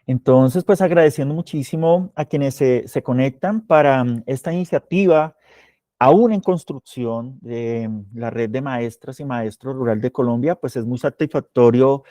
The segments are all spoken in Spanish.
Entonces, pues agradeciendo muchísimo a quienes se conectan para esta iniciativa, aún en construcción de la red de maestras y maestros rural de Colombia, pues es muy satisfactorio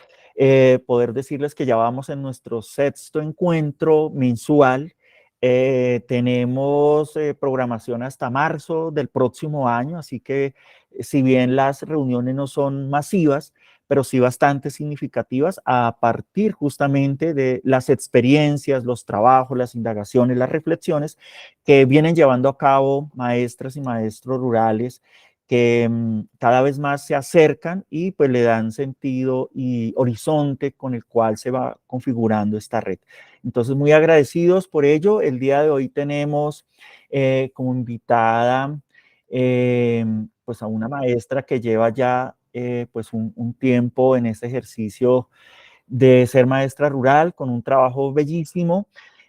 poder decirles que ya vamos en nuestro sexto encuentro mensual. Tenemos programación hasta marzo del próximo año, así que si bien las reuniones no son masivas, pero sí bastante significativas a partir justamente de las experiencias, los trabajos, las indagaciones, las reflexiones que vienen llevando a cabo maestras y maestros rurales que cada vez más se acercan y pues le dan sentido y horizonte con el cual se va configurando esta red. Entonces, muy agradecidos por ello. El día de hoy tenemos como invitada pues a una maestra que lleva ya pues un tiempo en este ejercicio de ser maestra rural con un trabajo bellísimo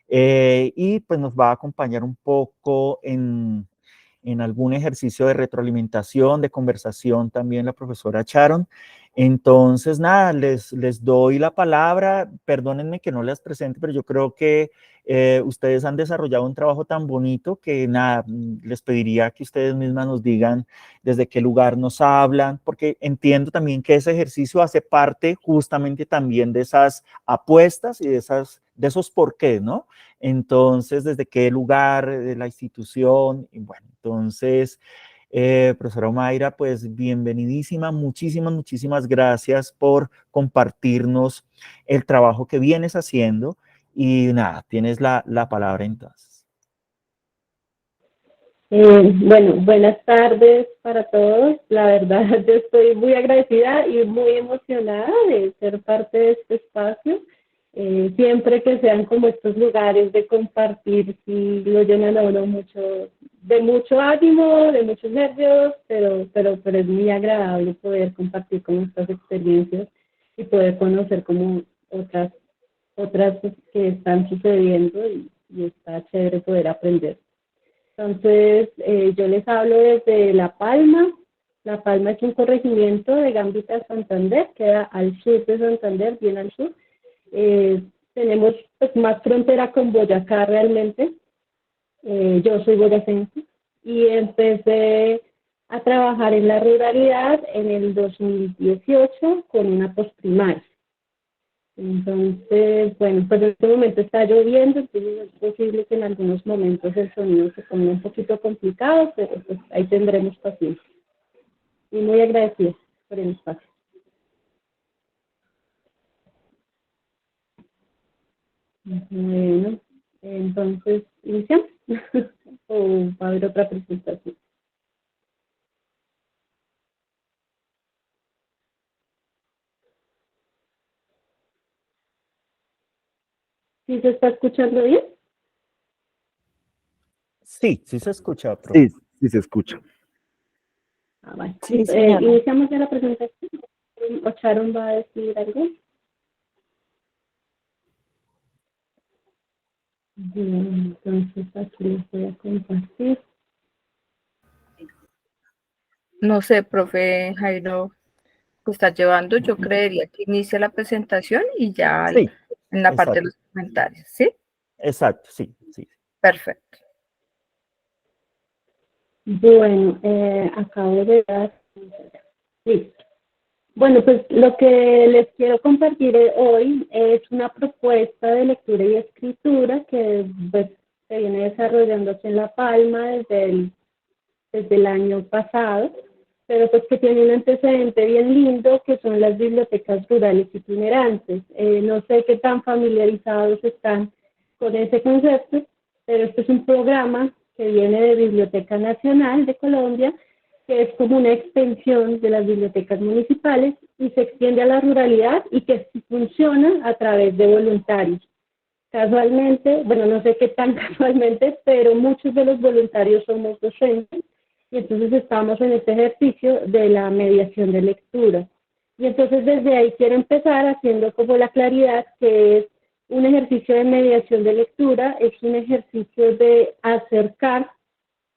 y pues nos va a acompañar un poco en algún ejercicio de retroalimentación, de conversación también la profesora Sharon. Entonces, nada, les doy la palabra. Perdónenme que no las presente, pero yo creo que ustedes han desarrollado un trabajo tan bonito que nada, les pediría que ustedes mismas nos digan desde qué lugar nos hablan, porque entiendo también que ese ejercicio hace parte justamente también de esas apuestas y de esos porqués, ¿no? Entonces, ¿desde qué lugar de la institución? Y bueno, entonces, profesora Omaira, pues bienvenidísima, muchísimas gracias por compartirnos el trabajo que vienes haciendo y nada, tienes la palabra entonces. Bueno, buenas tardes para todos. La verdad, yo estoy muy agradecida y muy emocionada de ser parte de este espacio. Siempre que sean como estos lugares de compartir, sí lo llenan a uno mucho, de mucho ánimo, de muchos nervios, pero es muy agradable poder compartir con estas experiencias y poder conocer como otras que están sucediendo y está chévere poder aprender. Entonces, yo les hablo desde La Palma. La Palma es un corregimiento de Gambita, Santander, queda al sur de Santander, bien al sur. Tenemos pues, más frontera con Boyacá realmente. Yo soy boyacense y empecé a trabajar en la ruralidad en el 2018 con una postprimaria. Entonces, bueno, pues en este momento está lloviendo, entonces es posible que en algunos momentos el sonido se ponga un poquito complicado, pero pues ahí tendremos paciencia. Y muy agradecida por el espacio. Bueno, entonces, ¿iniciamos? ¿O va a haber otra presentación? ¿Sí se está escuchando bien? Sí, sí se escucha, profe. Sí, sí se escucha. Vale. Sí, señora. ¿Iniciamos ya la presentación? ¿O Sharon va a decir algo? Bien, entonces aquí les voy a compartir. No sé, profe Jairo, que está llevando, yo creería que inicia la presentación y ya Sí, en la parte de exacto, los comentarios, ¿sí? exacto, sí, sí. Perfecto. Bueno, acabo de dar. Listo. Bueno, pues lo que les quiero compartir hoy es una propuesta de lectura y escritura que pues, se viene desarrollando aquí en La Palma desde el año pasado, pero pues que tiene un antecedente bien lindo que son las bibliotecas rurales itinerantes. No sé qué tan familiarizados están con ese concepto, pero este es un programa que viene de Biblioteca Nacional de Colombia, que es como una extensión de las bibliotecas municipales y se extiende a la ruralidad y que funciona a través de voluntarios. Casualmente, bueno, no sé qué tan casualmente, pero muchos de los voluntarios somos docentes y entonces estamos en este ejercicio de la mediación de lectura. Y entonces desde ahí quiero empezar haciendo como la claridad que es un ejercicio de mediación de lectura, es un ejercicio de acercar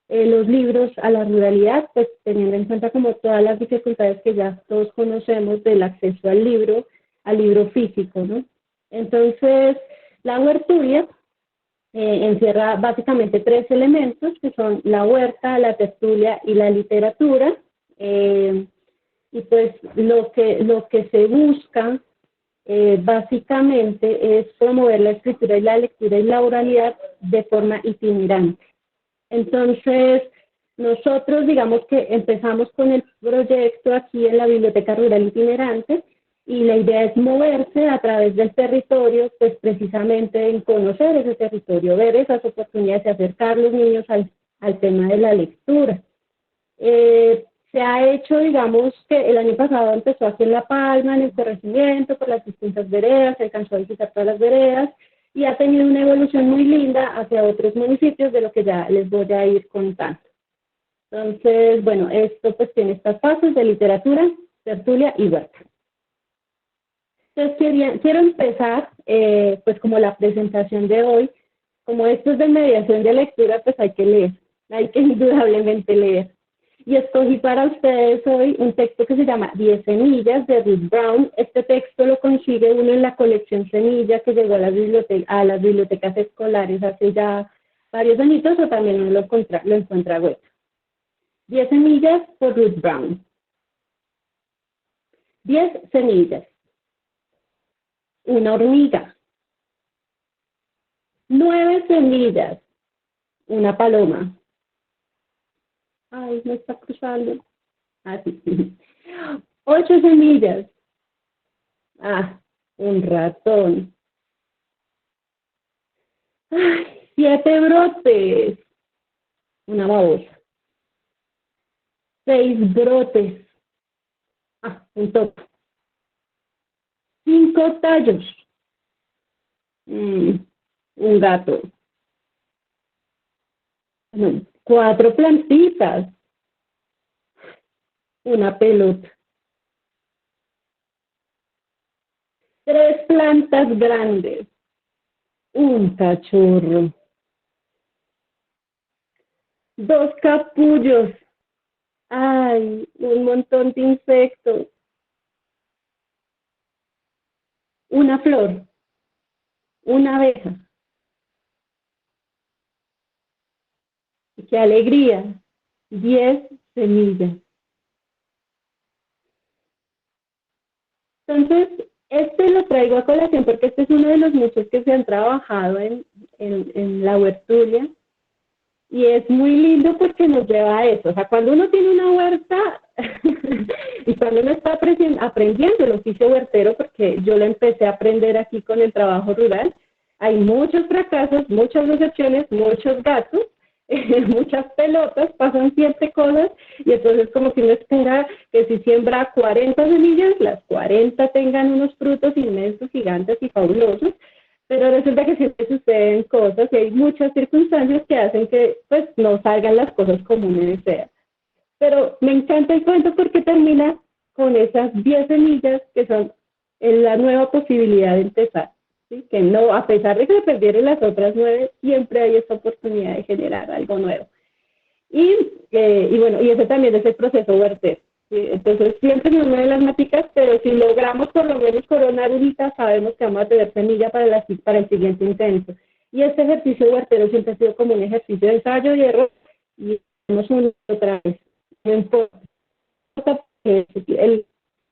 los libros a la ruralidad, pues teniendo en cuenta como todas las dificultades que ya todos conocemos del acceso al libro físico, ¿no? Entonces, La huerturia encierra básicamente 3 elementos, que son la huerta, la tertulia y la literatura. Y pues lo que se busca básicamente es promover la escritura y la lectura y la oralidad de forma itinerante. Entonces, nosotros digamos que empezamos con el proyecto aquí en la Biblioteca Rural Itinerante, y la idea es moverse a través del territorio, pues precisamente en conocer ese territorio, ver esas oportunidades de acercar a los niños al tema de la lectura. Se ha hecho, digamos, que el año pasado empezó aquí en La Palma, en el corregimiento, por las distintas veredas, se alcanzó a visitar todas las veredas, y ha tenido una evolución muy linda hacia otros municipios, de lo que ya les voy a ir contando. Entonces, bueno, esto pues tiene estas fases de literatura, tertulia y huerta. Entonces, quiero empezar, pues como la presentación de hoy, como esto es de mediación de lectura, pues hay que leer, hay que indudablemente leer. Y escogí para ustedes hoy un texto que se llama 10 semillas, de Ruth Brown. Este texto lo consigue uno en la colección Semilla, que llegó a las bibliotecas escolares hace ya varios añitos, o también uno lo encuentra web. 10 semillas por Ruth Brown. 10 semillas. Una hormiga. 9 semillas. Una paloma. Ay, me está cruzando. Así. 8 semillas. Un ratón. 7 brotes. Una babosa. 6 brotes. Un topo. 5 tallos. Un gato. 4 plantitas. Una pelota. 3 plantas grandes. Un cachorro. 2 capullos. Un montón de insectos. Una flor. Una abeja. ¡Qué alegría! 10 semillas. Entonces, este lo traigo a colación porque este es uno de los muchos que se han trabajado en la huerturia, y es muy lindo porque nos lleva a eso. O sea, cuando uno tiene una huerta y cuando uno está aprendiendo el oficio huertero, porque yo lo empecé a aprender aquí con el trabajo rural, hay muchos fracasos, muchas decepciones, muchos gatos, muchas pelotas, pasan siempre cosas, y entonces como que uno espera que si siembra 40 semillas, las 40 tengan unos frutos inmensos, gigantes y fabulosos, pero resulta que siempre suceden cosas y hay muchas circunstancias que hacen que pues no salgan las cosas como uno desea. Pero me encanta el cuento porque termina con esas 10 semillas que son la nueva posibilidad de empezar. ¿Sí? Que no, a pesar de que se perdieron las otras 9, siempre hay esa oportunidad de generar algo nuevo. Y bueno, y ese también es el proceso huertero. ¿Sí? Entonces, siempre nos mueven las máticas, pero si logramos por lo menos coronar unita, sabemos que vamos a tener semilla para el siguiente intento. Y este ejercicio huertero siempre ha sido como un ejercicio de ensayo y error, y hacemos una y otra vez. No importa el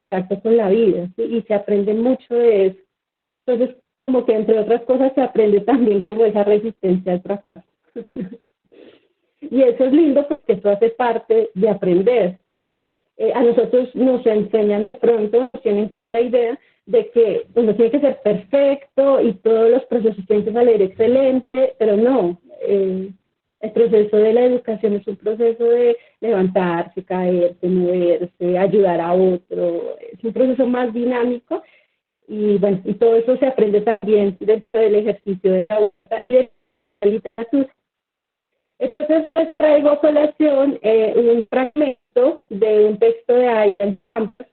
contacto con la vida, ¿sí? Y se aprende mucho de eso. Entonces, como que entre otras cosas se aprende también como esa resistencia al fracaso. Y eso es lindo porque eso hace parte de aprender. A nosotros nos enseñan de pronto, nos tienen la idea de que uno tiene que ser perfecto y todos los procesos tienen que salir excelente, pero no. El proceso de la educación es un proceso de levantarse, caerse, moverse, ayudar a otro. Es un proceso más dinámico. Y bueno, y todo eso se aprende también dentro del ejercicio de la literatura. Entonces les traigo a colación un fragmento de un texto de Ian Campos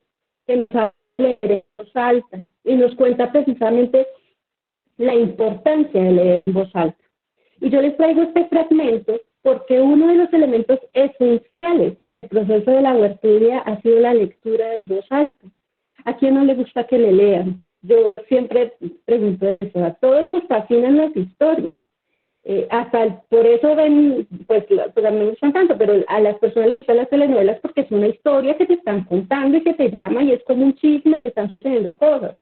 que nos habla de leer en voz alta y nos cuenta precisamente la importancia de leer en voz alta. Y yo les traigo este fragmento porque uno de los elementos esenciales del proceso de la huerturia ha sido la lectura de voz alta. ¿A quién no le gusta que le lean? yo siempre pregunto eso, a todos nos fascinan las historias. Por eso ven, pues a mí me gustan tanto, pero a las personas les gustan las telenovelas porque es una historia que te están contando y que te llama y es como un chisme, que están sucediendo cosas.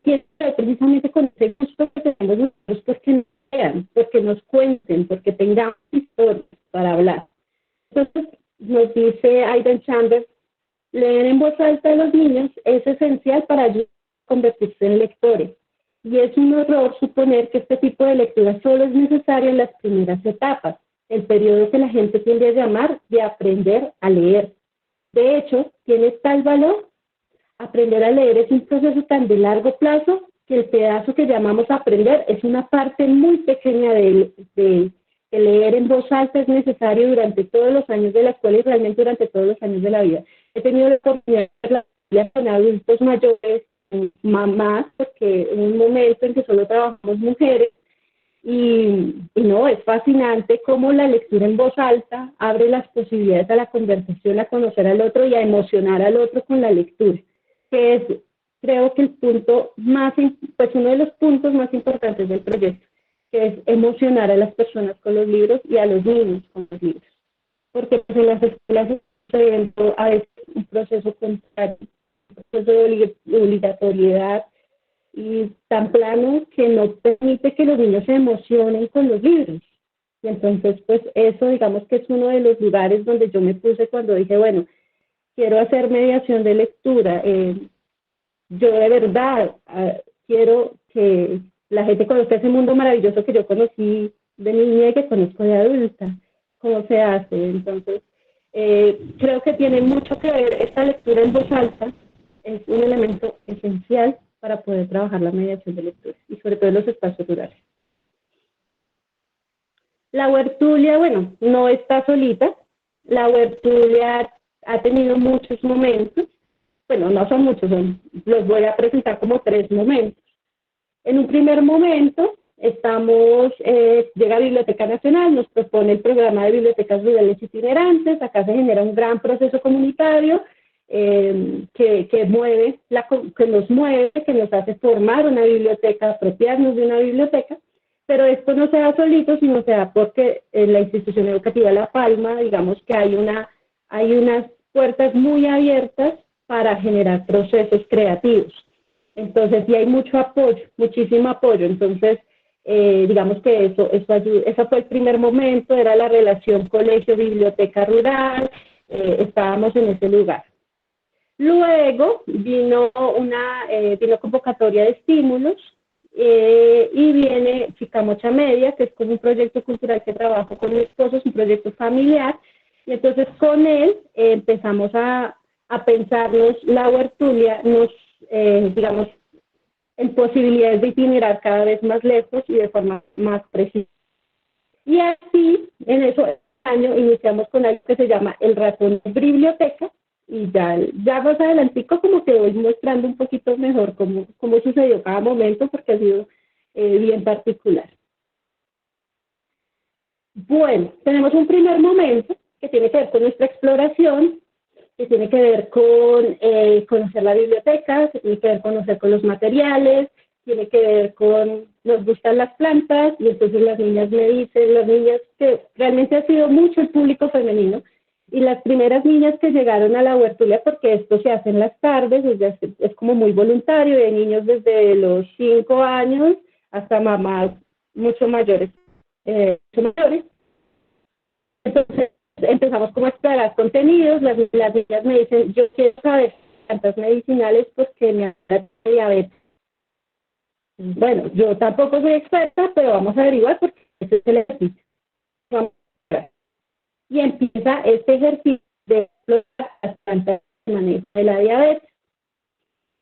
Y precisamente con ese gusto que tenemos nosotros, pues que nos vean, porque nos cuenten, porque tengamos historias para hablar. Entonces, nos dice Aidan Chambers, leer en voz alta a los niños es esencial para ayudar a convertirse en lectores. Y es un error suponer que este tipo de lectura solo es necesario en las primeras etapas, el periodo que la gente tiende a llamar de aprender a leer. De hecho, tiene tal valor. Aprender a leer es un proceso tan de largo plazo que el pedazo que llamamos aprender es una parte muy pequeña de leer en voz alta es necesario durante todos los años de la escuela y realmente durante todos los años de la vida. He tenido la oportunidad de hablar con adultos mayores, mamás, porque en un momento en que solo trabajamos mujeres, y no, es fascinante cómo la lectura en voz alta abre las posibilidades a la conversación, a conocer al otro y a emocionar al otro con la lectura, que es, creo que el punto más, pues uno de los puntos más importantes del proyecto, que es emocionar a las personas con los libros y a los niños con los libros. Porque pues, en las escuelas está viendo a veces un proceso contrario, un proceso de obligatoriedad y tan plano que no permite que los niños se emocionen con los libros. Y entonces, pues eso digamos que es uno de los lugares donde yo me puse cuando dije, bueno, quiero hacer mediación de lectura. Yo de verdad quiero que la gente conozca ese mundo maravilloso que yo conocí de niña y que conozco de adulta, cómo se hace. Entonces, creo que tiene mucho que ver esta lectura en voz alta, es un elemento esencial para poder trabajar la mediación de lectura y sobre todo en los espacios rurales. La huertulia, bueno, no está solita. La huertulia ha tenido muchos momentos. Bueno, no son muchos, los voy a presentar como 3 momentos. En un primer momento, llega Biblioteca Nacional, nos propone el programa de bibliotecas rurales itinerantes, acá se genera un gran proceso comunitario que nos mueve, que nos hace formar una biblioteca, apropiarnos de una biblioteca, pero esto no se da solito, sino se da porque en la institución educativa La Palma, digamos que hay unas puertas muy abiertas para generar procesos creativos. Entonces, sí hay mucho apoyo, muchísimo apoyo. Entonces, digamos que eso ayuda. Ese fue el primer momento, era la relación colegio-biblioteca rural, estábamos en ese lugar. Luego vino convocatoria de estímulos y viene Chicamocha Media, que es como un proyecto cultural que trabajo con mi esposo, es un proyecto familiar, y entonces con él empezamos a pensarnos la huertulia, digamos, en posibilidades de itinerar cada vez más lejos y de forma más precisa. Y así, en ese año, iniciamos con algo que se llama el ratón de biblioteca, y ya más adelantico como que voy mostrando un poquito mejor cómo sucedió cada momento, porque ha sido bien particular. Bueno, tenemos un primer momento que tiene que ver con nuestra exploración, que tiene que ver con conocer la biblioteca, que tiene que ver con conocer con los materiales, tiene que ver con nos gustan las plantas, y entonces las niñas que realmente ha sido mucho el público femenino, y las primeras niñas que llegaron a la huertulia, porque esto se hace en las tardes, es como muy voluntario, de niños desde los 5 años hasta mamás mucho mayores. Entonces, empezamos como a explorar contenidos, las niñas me dicen, yo quiero saber plantas medicinales porque me da diabetes. Bueno, yo tampoco soy experta, pero vamos a averiguar porque ese es el ejercicio. Y empieza este ejercicio de explorar las plantas de manejo de la diabetes.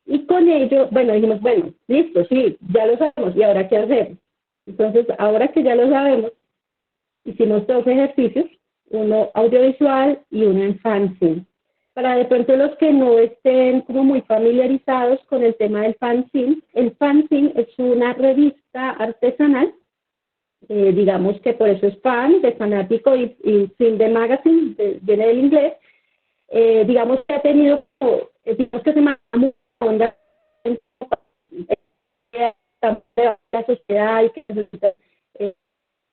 Y con ello, bueno, dijimos, bueno, listo, sí, ya lo sabemos, ¿y ahora qué hacemos? Entonces, ahora que ya lo sabemos, hicimos 2 ejercicios, uno audiovisual y uno en fanzine. Para de pronto los que no estén como muy familiarizados con el tema del fanzine, el fanzine es una revista artesanal, digamos que por eso es fan, de fanático, y film de magazine, viene del inglés, digamos que ha tenido, digamos que se llama onda la sociedad y que necesita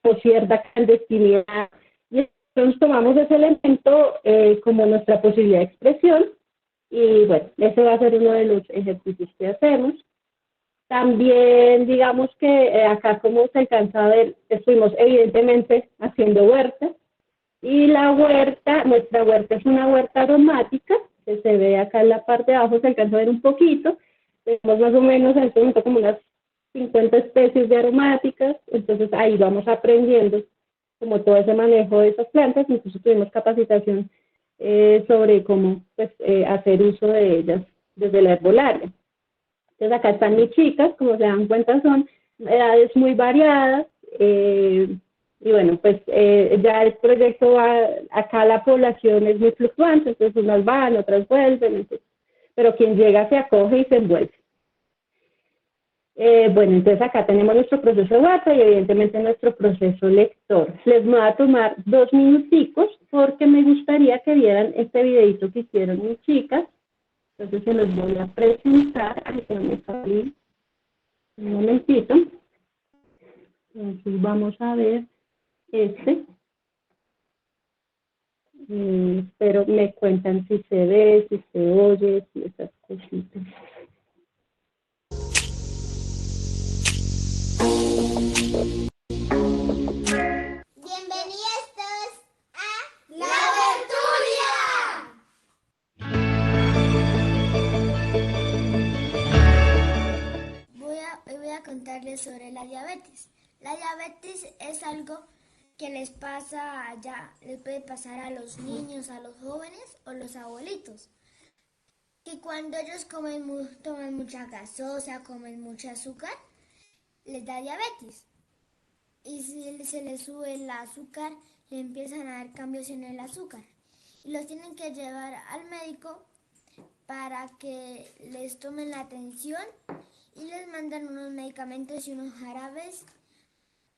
por cierta clandestinidad. Y entonces tomamos ese elemento como nuestra posibilidad de expresión y bueno, ese va a ser uno de los ejercicios que hacemos. También digamos que acá como se alcanza a ver, estuvimos evidentemente haciendo huerta y la huerta, nuestra huerta es una huerta aromática que se ve acá en la parte de abajo, se alcanza a ver un poquito, tenemos más o menos en este momento como unas 50 especies de aromáticas, entonces ahí vamos aprendiendo como todo ese manejo de esas plantas, incluso tuvimos capacitación sobre cómo pues, hacer uso de ellas desde la herbolaria. Entonces acá están mis chicas, como se dan cuenta son edades muy variadas, y bueno, pues ya el proyecto va, acá la población es muy fluctuante, entonces unas van, otras vuelven, entonces, pero quien llega se acoge y se envuelve. Bueno, entonces acá tenemos nuestro proceso de huerta y evidentemente nuestro proceso lector. Les voy a tomar 2 minuticos porque me gustaría que vieran este videito que hicieron mis chicas. Entonces se los voy a presentar. Me salí un momentito. Entonces vamos a ver este. Pero me cuentan si se ve, si se oye, si esas cositas. Bienvenidos todos a La Tertulia. Hoy voy a contarles sobre la diabetes. La diabetes es algo que les puede pasar a los niños, a los jóvenes o los abuelitos. Que cuando ellos toman mucha gaseosa, comen mucho azúcar, les da diabetes. Y si se les sube el azúcar, le empiezan a dar cambios en el azúcar. Y los tienen que llevar al médico para que les tomen la atención y les mandan unos medicamentos y unos jarabes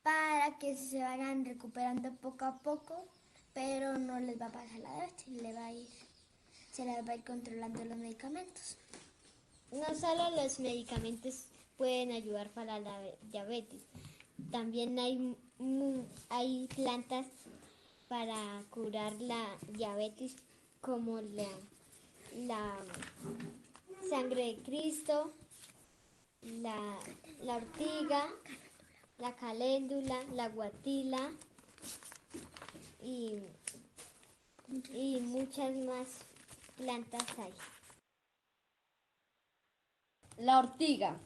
para que se vayan recuperando poco a poco, pero no les va a pasar la diabetes, se les va a ir controlando los medicamentos. No solo los medicamentos pueden ayudar para la diabetes, también hay plantas para curar la diabetes como la sangre de Cristo, la ortiga, la caléndula, la guatila y muchas más plantas hay. La ortiga.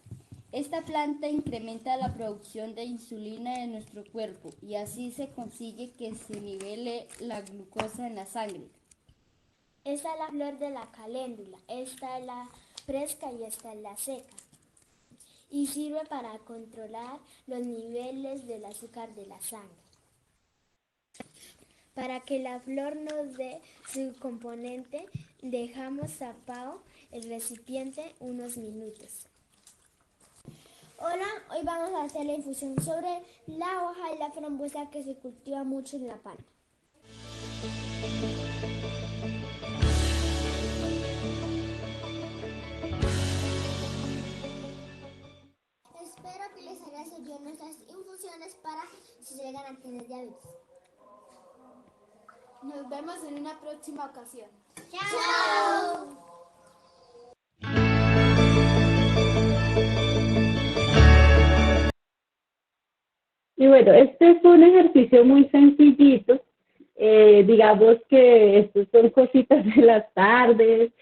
Esta planta incrementa la producción de insulina en nuestro cuerpo y así se consigue que se nivele la glucosa en la sangre. Esta es la flor de la caléndula, esta es la fresca y esta es la seca. Y sirve para controlar los niveles del azúcar de la sangre. Para que la flor nos dé su componente, dejamos tapado el recipiente unos minutos. Hola, hoy vamos a hacer la infusión sobre la hoja y la frambuesa que se cultiva mucho en La Palma. Espero que les haya servido nuestras infusiones para si llegan a tener diabetes. Nos vemos en una próxima ocasión. ¡Chao! Y bueno, este fue un ejercicio muy sencillito. Digamos que estos son cositas de las tardes,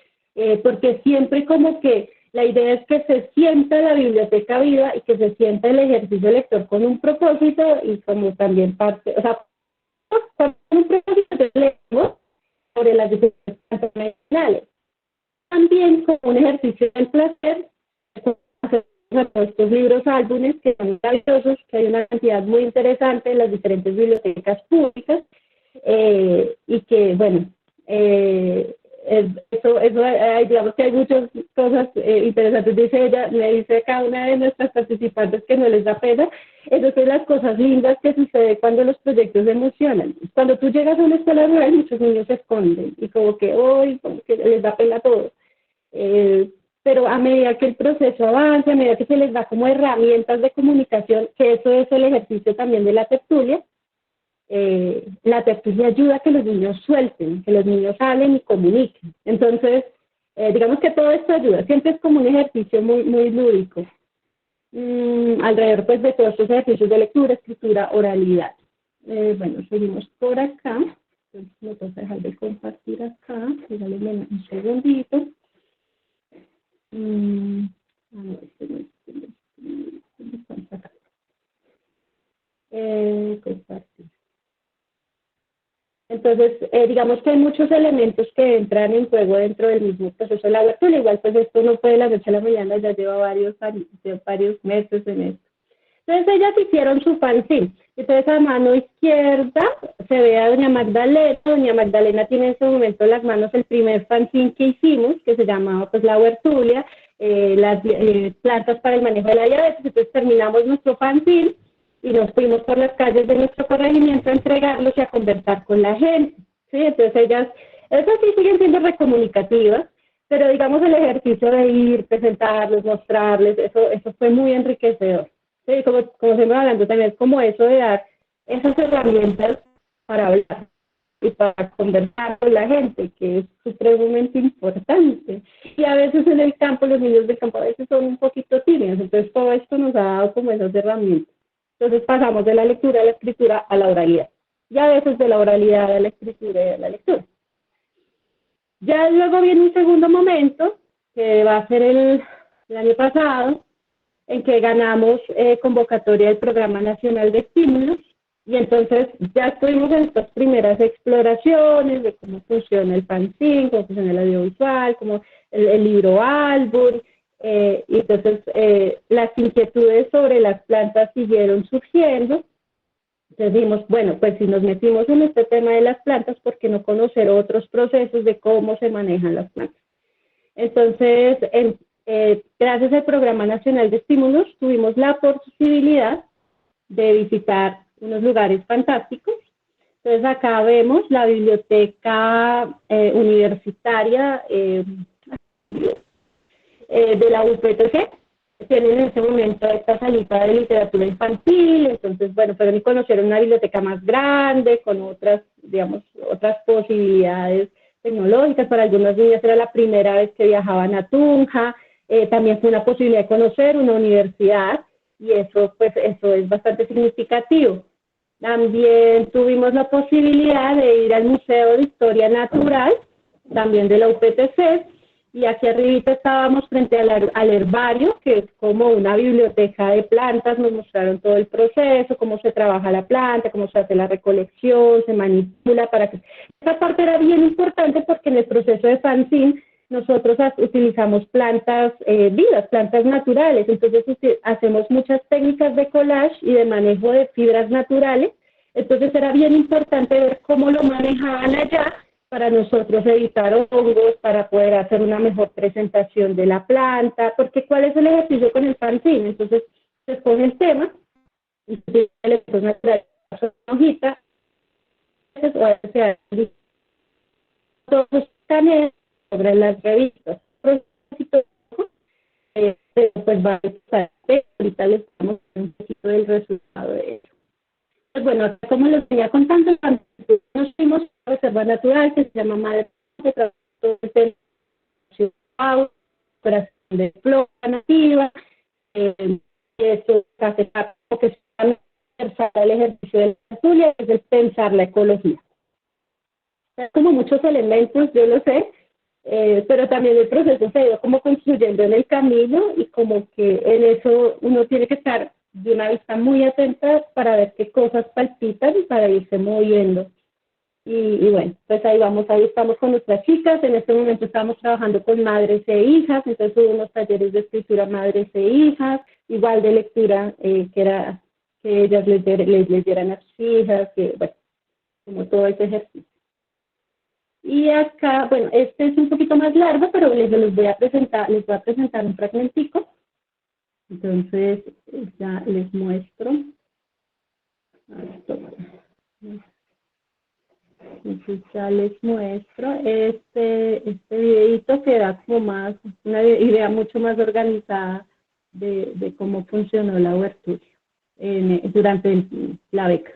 porque siempre como que la idea es que se sienta la biblioteca viva y que se sienta el ejercicio lector con un propósito y como también parte, o sea, con un propósito de leemos sobre las diferentes plantas medicinales. También como un ejercicio del placer, estos libros álbumes que son maravillosos, que hay una cantidad muy interesante en las diferentes bibliotecas públicas, y que, bueno, digamos que hay muchas cosas interesantes, dice ella, le dice a cada una de nuestras participantes que no les da pena. Esas son las cosas lindas que suceden cuando los proyectos se emocionan. Cuando tú llegas a una escuela rural, muchos niños se esconden y como que hoy les da pena todo. pero a medida que el proceso avanza, a medida que se les da como herramientas de comunicación, que eso es el ejercicio también de la tertulia ayuda a que los niños suelten, que los niños hablen y comuniquen. Entonces, digamos que todo esto ayuda, siempre es como un ejercicio muy, muy lúdico, alrededor pues de todos estos ejercicios de lectura, escritura, oralidad. Bueno, seguimos por acá, entonces me voy a dejar de compartir acá, regálenme un segundito. Compartir. Entonces, digamos que hay muchos elementos que entran en juego dentro del mismo proceso de la lectura. Igual, pues esto no fue de la noche a la mañana, ya lleva varios meses en esto. Entonces, ellas hicieron su fanzine. Entonces, a mano izquierda se ve a doña Magdalena. Doña Magdalena tiene en este momento en las manos el primer fanzine que hicimos, que se llamaba pues La Huertulia, las plantas para el manejo de la diabetes. Entonces, terminamos nuestro fanzine y nos fuimos por las calles de nuestro corregimiento a entregarlos y a conversar con la gente, ¿sí? Entonces ellas sí siguen siendo recomunicativas, pero digamos el ejercicio de ir, presentarlos, mostrarles, eso fue muy enriquecedor, ¿sí? Como siempre hablando también, es como eso de dar esas herramientas para hablar y para conversar con la gente, que es supremamente importante. Y a veces en el campo, los niños del campo a veces son un poquito tímidos, entonces todo esto nos ha dado como esas herramientas. Entonces pasamos de la lectura a la escritura a la oralidad. Y a veces de la oralidad a la escritura y a la lectura. Ya luego viene un segundo momento, que va a ser el año pasado, en que ganamos convocatoria del Programa Nacional de Estímulos. Y entonces ya estuvimos en estas primeras exploraciones de cómo funciona el fanzine, cómo funciona el audiovisual, cómo el libro álbum. Y entonces las inquietudes sobre las plantas siguieron surgiendo. Entonces dijimos, bueno, pues si nos metimos en este tema de las plantas, ¿por qué no conocer otros procesos de cómo se manejan las plantas? Entonces, gracias al Programa Nacional de Estímulos, tuvimos la posibilidad de visitar unos lugares fantásticos. Entonces acá vemos la biblioteca universitaria de la UPTC, tienen en este momento esta salita de literatura infantil. Entonces, bueno, fueron y conocieron una biblioteca más grande, con otras, digamos, otras posibilidades tecnológicas. Para algunas niñas era la primera vez que viajaban a Tunja, también fue una posibilidad de conocer una universidad, y eso, pues, eso es bastante significativo. También tuvimos la posibilidad de ir al Museo de Historia Natural, también de la UPTC, y aquí arribita estábamos frente al herbario, que es como una biblioteca de plantas. Nos mostraron todo el proceso, cómo se trabaja la planta, cómo se hace la recolección, se manipula para que... Esa parte era bien importante porque en el proceso de fanzine nosotros utilizamos plantas vivas, plantas naturales. Entonces hacemos muchas técnicas de collage y de manejo de fibras naturales. Entonces era bien importante ver cómo lo manejaban allá, para nosotros evitar hongos, para poder hacer una mejor presentación de la planta, porque ¿cuál es el ejercicio con el fanzine? Entonces se escoge el tema, y le pones una hojita, todos están sobre las revistas, pues va a estar, ahorita les damos un poquito del resultado de ello. Pues bueno, como les venía contando, nos fuimos a la reserva natural que se llama Madre de flora nativa, y eso hace que se llama el ejercicio de la tertulia, es el pensar la ecología. Como muchos elementos, yo lo sé, pero también el proceso se ha ido como construyendo en el camino, y como que en eso uno tiene que estar de una vista muy atenta para ver qué cosas palpitan y para irse moviendo. Y bueno, pues ahí estamos con nuestras chicas. En este momento estamos trabajando con madres e hijas, entonces hubo unos talleres de escritura madres e hijas, igual de lectura, que era que ellas les dieran a sus hijas, que bueno, como todo ese ejercicio. Y acá, bueno, este es un poquito más largo, pero les voy a presentar un fragmentico. Entonces, ya les muestro. Entonces ya les muestro este videito que da como más, una idea mucho más organizada de cómo funcionó la Huertulia durante la beca.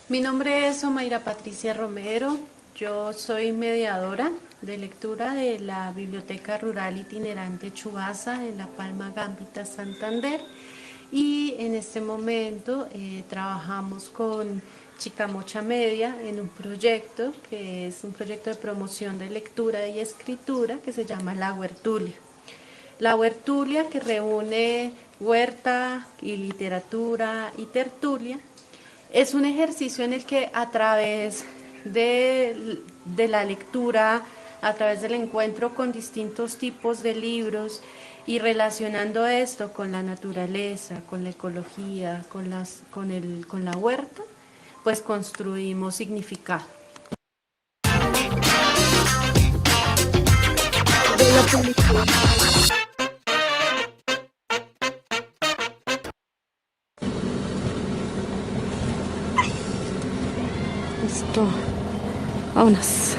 Mi nombre es Omaira Patricia Romero, yo soy mediadora de lectura de la Biblioteca Rural Itinerante Chubaza en La Palma Gambita, Santander, y en este momento trabajamos con Chicamocha Media en un proyecto que es un proyecto de promoción de lectura y escritura que se llama La Huertulia. La Huertulia, que reúne huerta y literatura y tertulia, es un ejercicio en el que a través de la lectura, a través del encuentro con distintos tipos de libros y relacionando esto con la naturaleza, con la ecología, con la huerta, pues construimos significado. Listo, vámonos.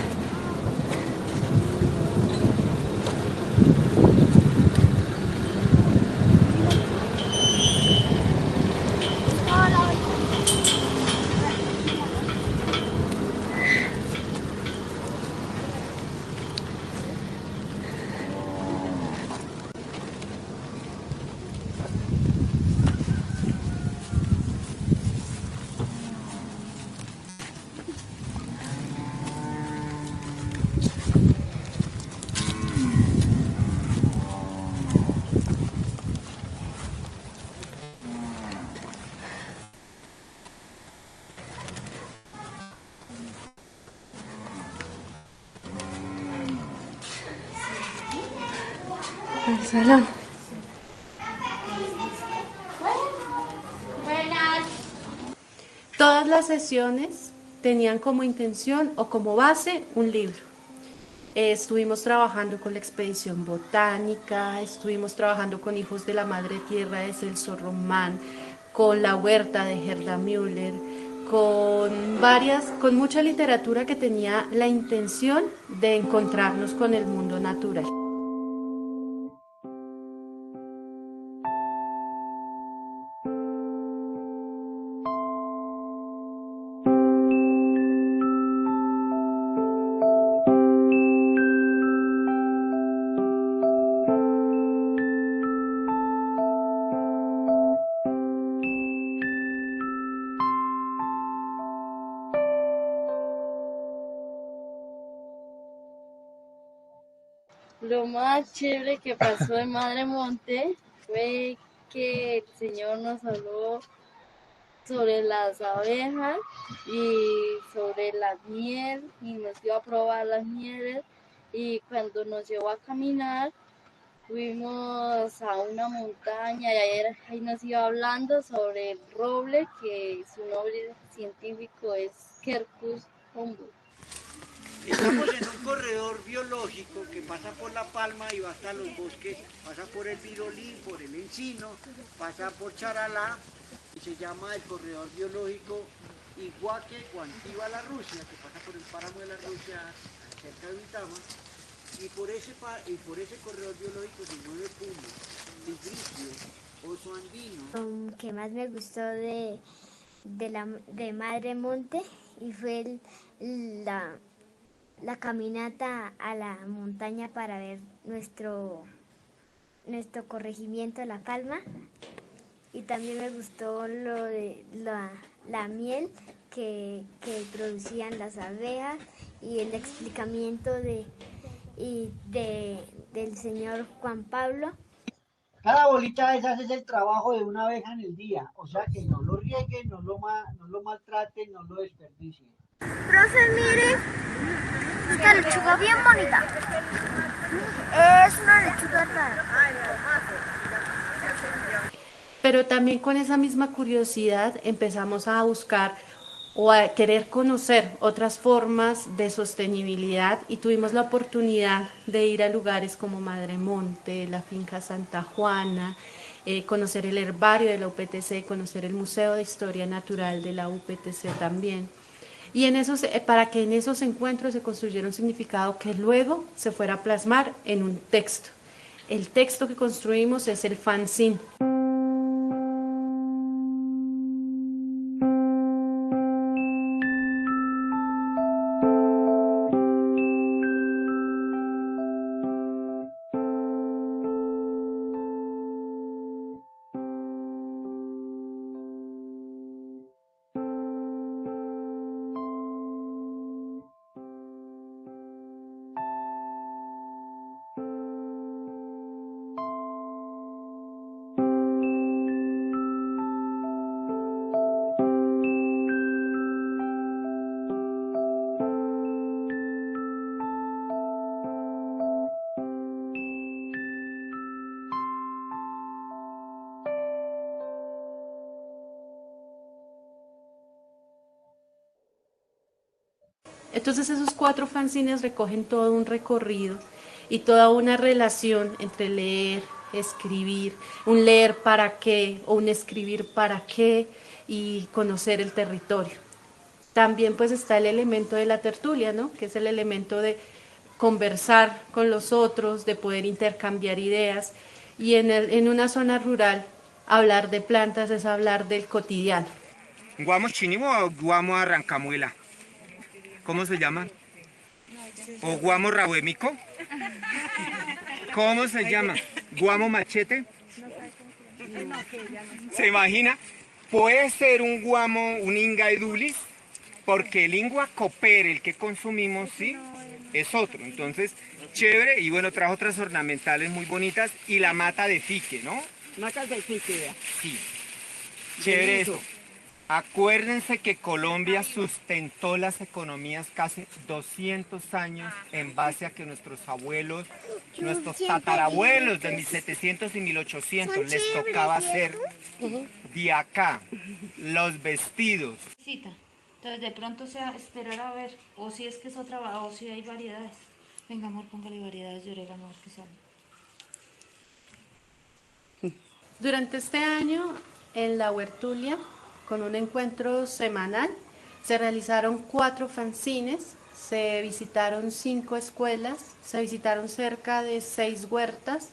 Al salón. Todas las sesiones tenían como intención o como base un libro. Estuvimos trabajando con la expedición botánica, estuvimos trabajando con Hijos de la Madre Tierra de Celso Román, con La Huerta de Gerda Müller, con mucha literatura que tenía la intención de encontrarnos con el mundo natural. Lo más chévere que pasó en Madre Monte fue que el Señor nos habló sobre las abejas y sobre la miel y nos dio a probar las mieles, y cuando nos llevó a caminar fuimos a una montaña y ahí nos iba hablando sobre el roble, que su nombre científico es Quercus humboldt. Estamos en un corredor biológico que pasa por La Palma y va hasta los bosques, pasa por el Virolí, por el Encino, pasa por Charalá, y se llama el corredor biológico Iguaque-Guantíbala, Rusia, que pasa por el páramo de la Rusia, cerca de Uitama, y por ese corredor biológico se mueve puma, tigrisio, oso andino. Que más me gustó de Madre Monte y fue la caminata a la montaña para ver nuestro corregimiento La Palma, y también me gustó lo de la miel que producían las abejas y el explicamiento del señor Juan Pablo. Cada bolita de esas es el trabajo de una abeja en el día, o sea que no lo rieguen, no lo maltraten, no lo desperdicien. Profe, mire, esta lechuga bien bonita. Es una lechuga rara. Pero también con esa misma curiosidad empezamos a buscar o a querer conocer otras formas de sostenibilidad y tuvimos la oportunidad de ir a lugares como Madremonte, la finca Santa Juana, conocer el herbario de la UPTC, conocer el Museo de Historia Natural de la UPTC también. Y para que en esos encuentros se construyera un significado que luego se fuera a plasmar en un texto. El texto que construimos es el fanzine. Entonces esos 4 fanzines recogen todo un recorrido y toda una relación entre leer, escribir, un leer para qué o un escribir para qué y conocer el territorio. También pues está el elemento de la tertulia, ¿no? Que es el elemento de conversar con los otros, de poder intercambiar ideas y en una zona rural hablar de plantas es hablar del cotidiano. ¿Guamo chinimo o guamo arrancamuela? ¿Cómo se llama? ¿O guamo rabuemico? ¿Cómo se llama? ¿Guamo machete? ¿Se imagina? Puede ser un guamo, un inga edulis, porque el ingua copere, el que consumimos, sí, es otro. Entonces, chévere, y bueno, trajo otras ornamentales muy bonitas, y la mata de fique, ¿no? Mata de fique, sí. Chévere eso. Acuérdense que Colombia sustentó las economías casi 200 años en base a que nuestros abuelos, nuestros tatarabuelos de 1700 y 1800 les tocaba hacer de acá los vestidos. Entonces de pronto sea esperar a ver, o si es que es otra, o si hay variedades. Venga amor, póngale variedades de orégano, a ver qué sale. Durante este año, en la Huertulia, con un encuentro semanal, se realizaron 4 fanzines, se visitaron 5 escuelas, se visitaron cerca de 6 huertas.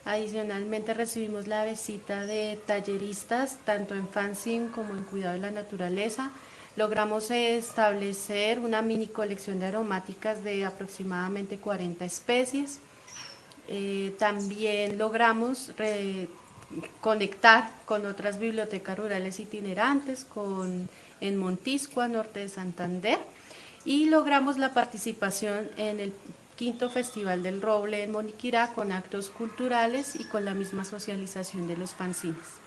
Adicionalmente recibimos la visita de talleristas, tanto en fanzine como en cuidado de la naturaleza. Logramos establecer una mini colección de aromáticas de aproximadamente 40 especies. También logramos conectar con otras bibliotecas rurales itinerantes, en Montiscua, norte de Santander, y logramos la participación en el 5º Festival del Roble en Moniquirá con actos culturales y con la misma socialización de los fanzines.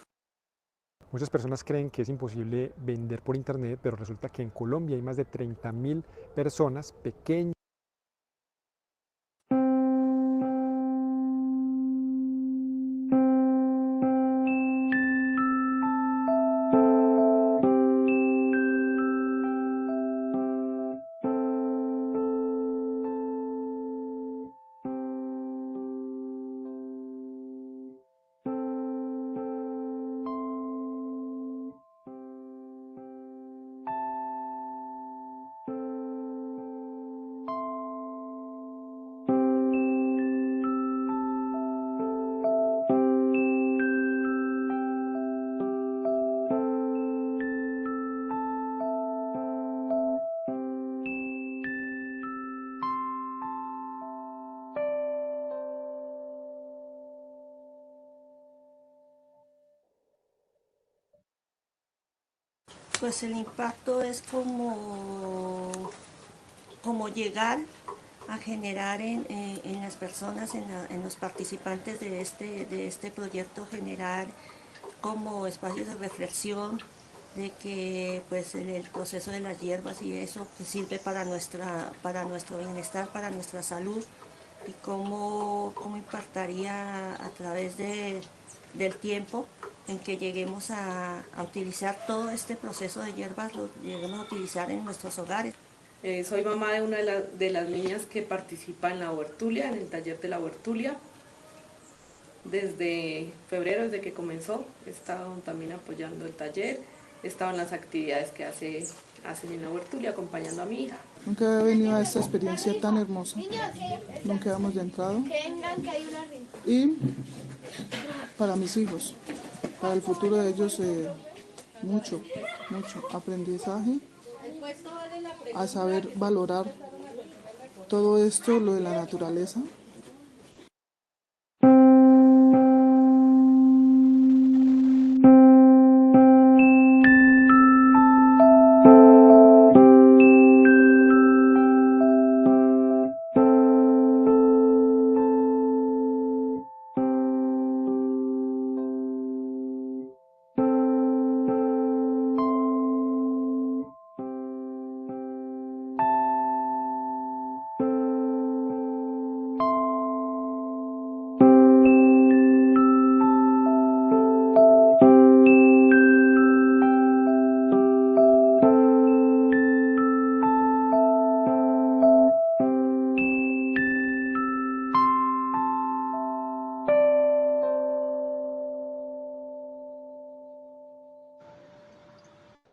Muchas personas creen que es imposible vender por internet, pero resulta que en Colombia hay más de 30.000 personas pequeñas. Pues el impacto es como llegar a generar en las personas, en los participantes de este proyecto, generar como espacios de reflexión, de que pues el proceso de las hierbas y eso pues, sirve para nuestro bienestar, para nuestra salud, y cómo impactaría a través del tiempo en que lleguemos a utilizar todo este proceso de hierbas, lo lleguemos a utilizar en nuestros hogares. Soy mamá de una de las niñas que participa en la huertulia, en el taller de la huertulia. Desde febrero, desde que comenzó, he estado también apoyando el taller, he estado en las actividades que hacen en la huertulia, acompañando a mi hija. Nunca había venido a esta experiencia tan hermosa, nunca habíamos entrado. Y para mis hijos, para el futuro de ellos, mucho aprendizaje, a saber valorar todo esto, lo de la naturaleza.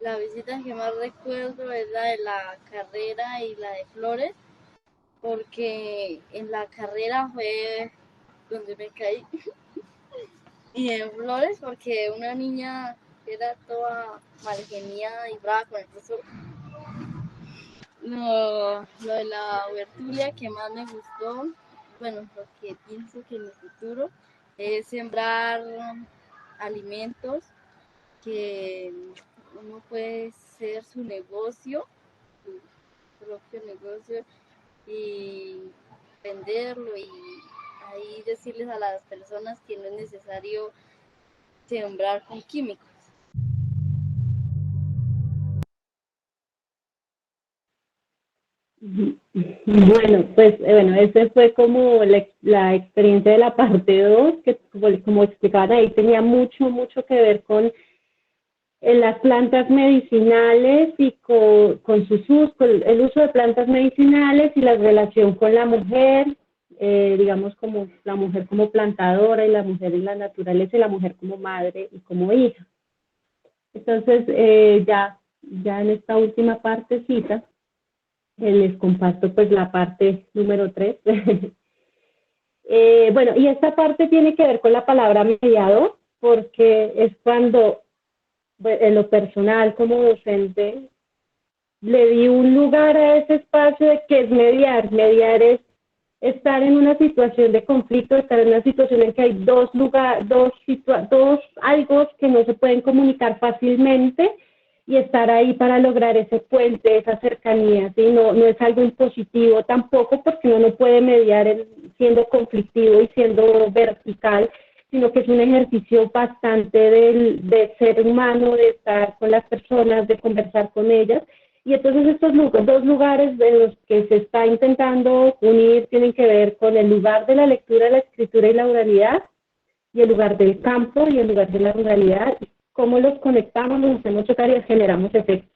La visita que más recuerdo es la de la carrera y la de flores, porque en la carrera fue donde me caí y en flores porque una niña era toda malgeniada y brava con el profesor. Lo de la huertulia que más me gustó, bueno, lo que pienso que en el futuro es sembrar alimentos que uno puede ser su negocio, su propio negocio, y venderlo y ahí decirles a las personas que no es necesario sembrar con químicos. Bueno, pues ese fue como la experiencia de la parte 2, que como explicaban ahí, tenía mucho que ver con las plantas medicinales y con sus usos, con el uso de plantas medicinales y la relación con la mujer, digamos como la mujer como plantadora y la mujer en la naturaleza y la mujer como madre y como hija. Entonces, ya en esta última partecita, les comparto pues la parte número 3. Bueno, y esta parte tiene que ver con la palabra mediador, porque es cuando en lo personal como docente le di un lugar a ese espacio de que es mediar. Mediar es estar en una situación de conflicto, estar en una situación en que hay dos algo que no se pueden comunicar fácilmente, y estar ahí para lograr ese puente, esa cercanía, ¿sí? No es algo impositivo tampoco, porque uno no puede mediar siendo conflictivo y siendo vertical, sino que es un ejercicio bastante de ser humano, de estar con las personas, de conversar con ellas. Y entonces estos dos lugares de los que se está intentando unir tienen que ver con el lugar de la lectura, la escritura y la oralidad, y el lugar del campo y el lugar de la ruralidad. Cómo los conectamos, los hacemos chocar y generamos efectos.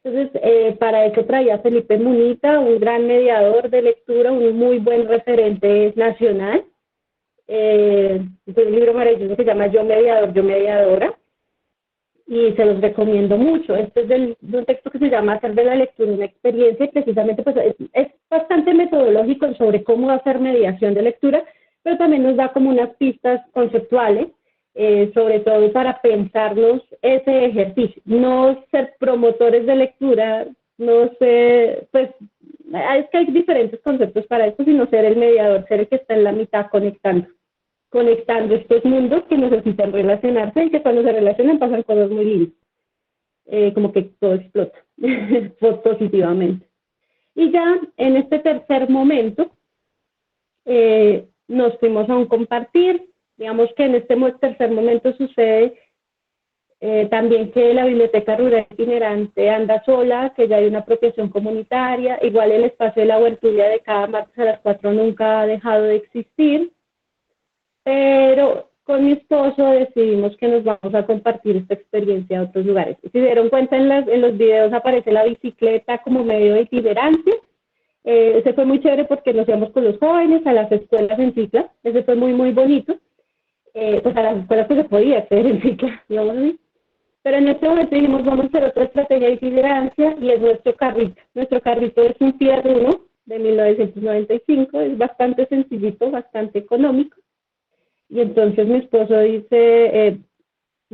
Entonces, para eso traía a Felipe Munita, un gran mediador de lectura, un muy buen referente nacional. Es un libro maravilloso que se llama Yo Mediador, Yo Mediadora, y se los recomiendo mucho. Este es de un texto que se llama Hacer de la lectura una experiencia, y precisamente pues, es bastante metodológico sobre cómo hacer mediación de lectura, pero también nos da como unas pistas conceptuales, sobre todo para pensarnos ese ejercicio, no ser promotores de lectura, no ser, pues, es que hay diferentes conceptos para esto, sino ser el mediador, ser el que está en la mitad conectando estos mundos que necesitan relacionarse y que cuando se relacionan pasan cosas muy lindas. como que todo explota positivamente. Y ya en este tercer momento nos fuimos a un compartir. Digamos que en este tercer momento sucede también que la Biblioteca Rural Itinerante anda sola, que ya hay una apropiación comunitaria. Igual el espacio de la huertulia de cada martes a las 4 nunca ha dejado de existir, pero con mi esposo decidimos que nos vamos a compartir esta experiencia a otros lugares. Si se dieron cuenta, en los videos aparece la bicicleta como medio de iterancia. Ese fue muy chévere porque nos íbamos con los jóvenes a las escuelas en cicla. Ese fue muy, muy bonito. Pues a las escuelas que se podía hacer en cicla, digamos así. Pero en este momento dijimos, vamos a hacer otra estrategia de itinerancia, y es nuestro carrito. Nuestro carrito es un Fiat Uno de 1995, es bastante sencillito, bastante económico. Y entonces mi esposo dice,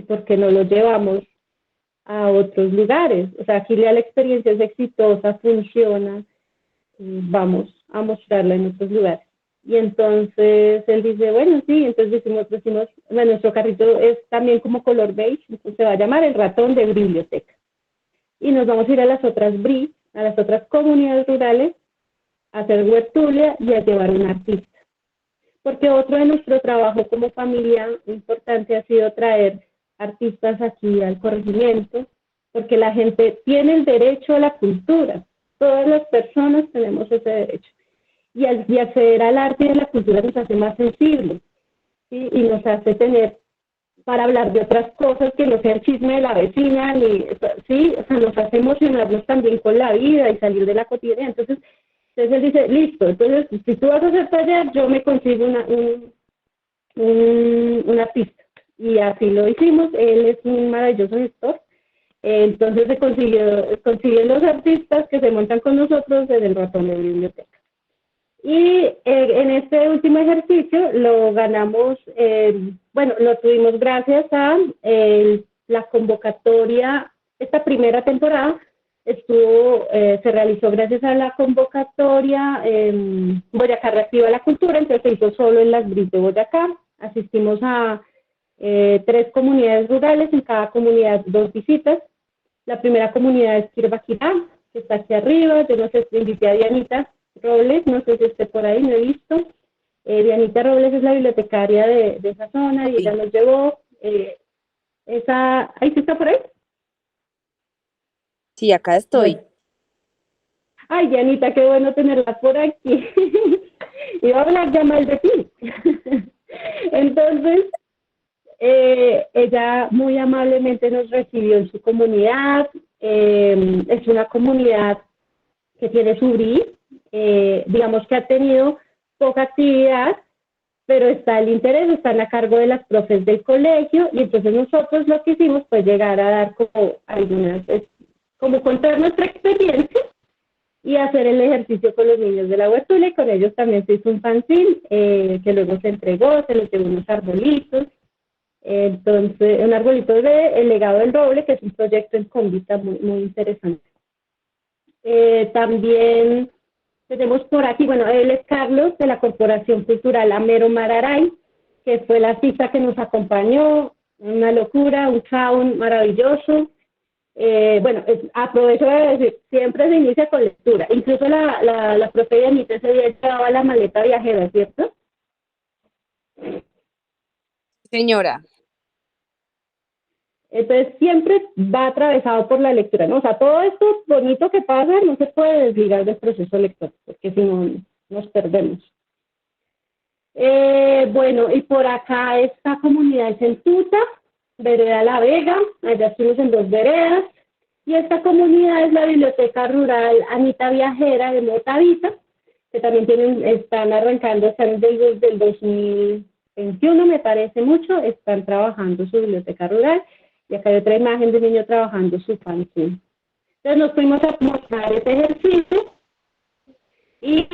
¿por qué no lo llevamos a otros lugares? O sea, aquí ya la experiencia es exitosa, funciona, y vamos a mostrarla en otros lugares. Y entonces él dice, bueno, sí, entonces decimos, bueno, nuestro carrito es también como color beige, entonces se va a llamar el ratón de biblioteca. Y nos vamos a ir a las otras BRI, a las otras comunidades rurales, a hacer huertulia y a llevar un artista. Porque otro de nuestro trabajo como familia importante ha sido traer artistas aquí al corregimiento, porque la gente tiene el derecho a la cultura. Todas las personas tenemos ese derecho. Y acceder al arte y a la cultura nos hace más sensibles, ¿sí? Y nos hace tener para hablar de otras cosas que no sea el chisme de la vecina, ¿sí? O sea, nos hace emocionarnos también con la vida y salir de la cotidiana. Entonces él dice, listo, entonces si tú vas a hacer taller, yo me consigo una pista. Y así lo hicimos. Él es un maravilloso gestor. Entonces se consiguen los artistas que se montan con nosotros desde el ratón de biblioteca. Y en este último ejercicio lo ganamos, bueno, lo tuvimos gracias a la convocatoria. Esta primera temporada se realizó gracias a la convocatoria Boyacá Reactiva la Cultura, entonces se hizo solo en las BRIs de Boyacá. Asistimos a 3 comunidades rurales, en cada comunidad 2 visitas. La primera comunidad es Quirbaquirá, que está aquí arriba. Yo no sé si invité a Dianita Robles, no sé si esté por ahí, no he visto. Dianita Robles es la bibliotecaria de esa zona y ella nos llevó. ¿Ahí sí está por ahí? Sí, acá estoy. Bueno. Ay, Dianita, qué bueno tenerla por aquí. Iba a hablar ya mal de ti. Entonces, ella muy amablemente nos recibió en su comunidad. Es una comunidad que tiene su BRI. Digamos que ha tenido poca actividad, pero está el interés, están a cargo de las profes del colegio, y entonces nosotros lo que hicimos fue llegar a dar como algunas, como contar nuestra experiencia y hacer el ejercicio con los niños de la huertulia, y con ellos también se hizo un fanzine que luego se entregó, se les llevó unos arbolitos. Entonces, un arbolito de El Legado del Roble, que es un proyecto en Convita muy, muy interesante. También tenemos por aquí, bueno, él es Carlos, de la Corporación Cultural Amero Mararay, que fue la cita que nos acompañó, una locura, un sound maravilloso. Bueno, aprovecho de decir, siempre se inicia con lectura. Incluso la profe Dianita ese día llevaba la maleta viajera, ¿cierto? Señora. Entonces siempre va atravesado por la lectura, ¿no? O sea, todo esto bonito que pasa no se puede desligar del proceso lector, porque si no nos perdemos. Bueno, y por acá esta comunidad es en Tuta, Vereda La Vega, allá estuvimos en 2 veredas, y esta comunidad es la Biblioteca Rural Anita Viajera de Motavita, que también están arrancando, están desde el 2021, me parece mucho, están trabajando su biblioteca rural. Y acá hay otra imagen de un niño trabajando su fanzine. Entonces nos fuimos a mostrar ese ejercicio. Y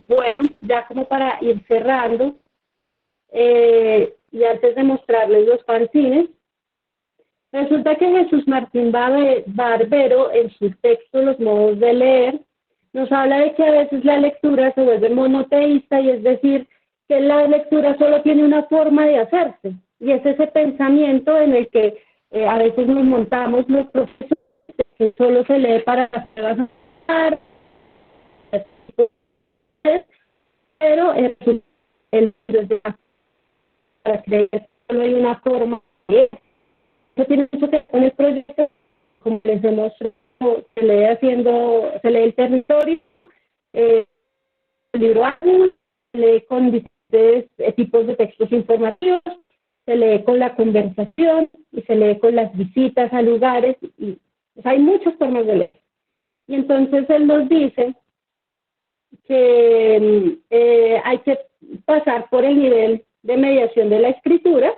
bueno, ya como para ir cerrando, y antes de mostrarles los fanzines, resulta que Jesús Martín Barbero, en su texto Los modos de leer, nos habla de que a veces la lectura se vuelve monoteísta, y es decir, que la lectura solo tiene una forma de hacerse. Y es ese pensamiento en el que A veces nos montamos los procesos que solo se lee para las pruebas, pero el para creer que solo hay una forma. Eso tiene mucho que ver con el proyecto, como les demostré, se lee el territorio, el libro ágil, se lee con diferentes tipos de textos informativos, se lee con la conversación y se lee con las visitas a lugares. Y, o sea, hay muchas formas de leer. Y entonces él nos dice que hay que pasar por el nivel de mediación de la escritura,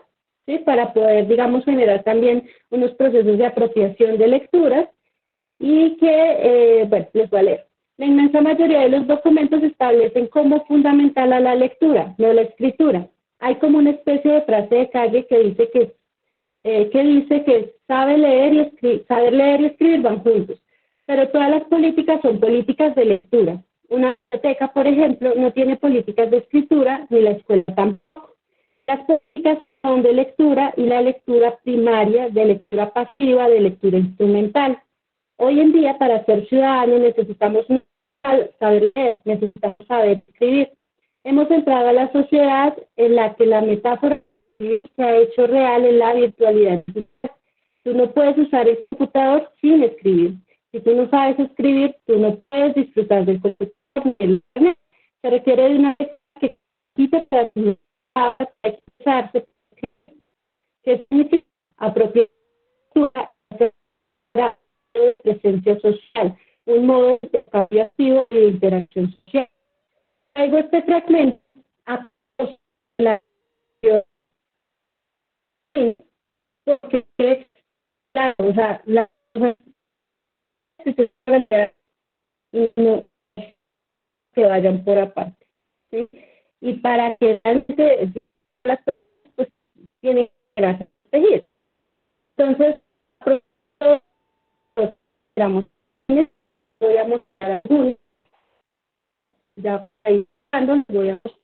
¿sí? Para poder, digamos, generar también unos procesos de apropiación de lecturas y que, bueno, les voy a leer. La inmensa mayoría de los documentos establecen como fundamental a la lectura, no la escritura. Hay como una especie de frase de calle que dice que saber leer y escribir van juntos, pero todas las políticas son políticas de lectura. Una biblioteca, por ejemplo, no tiene políticas de escritura, ni la escuela tampoco. Las políticas son de lectura y la lectura primaria, de lectura pasiva, de lectura instrumental. Hoy en día, para ser ciudadanos, necesitamos saber leer, necesitamos saber escribir. Hemos entrado a la sociedad en la que la metáfora se ha hecho real en la virtualidad. Tú no puedes usar el computador sin escribir. Si tú no sabes escribir, tú no puedes disfrutar del computador ni del internet. Se requiere de una que quite para expresarse, que significa apropiar de presencia social, un modo de intercambio activo y de interacción social. Traigo este fragmento a la porque claro, o sea, no que vayan por aparte, ¿sí? Y para que realmente las personas pues tienen que proteger. Entonces, voy a mostrar algunos. Ya ahí les voy a mostrar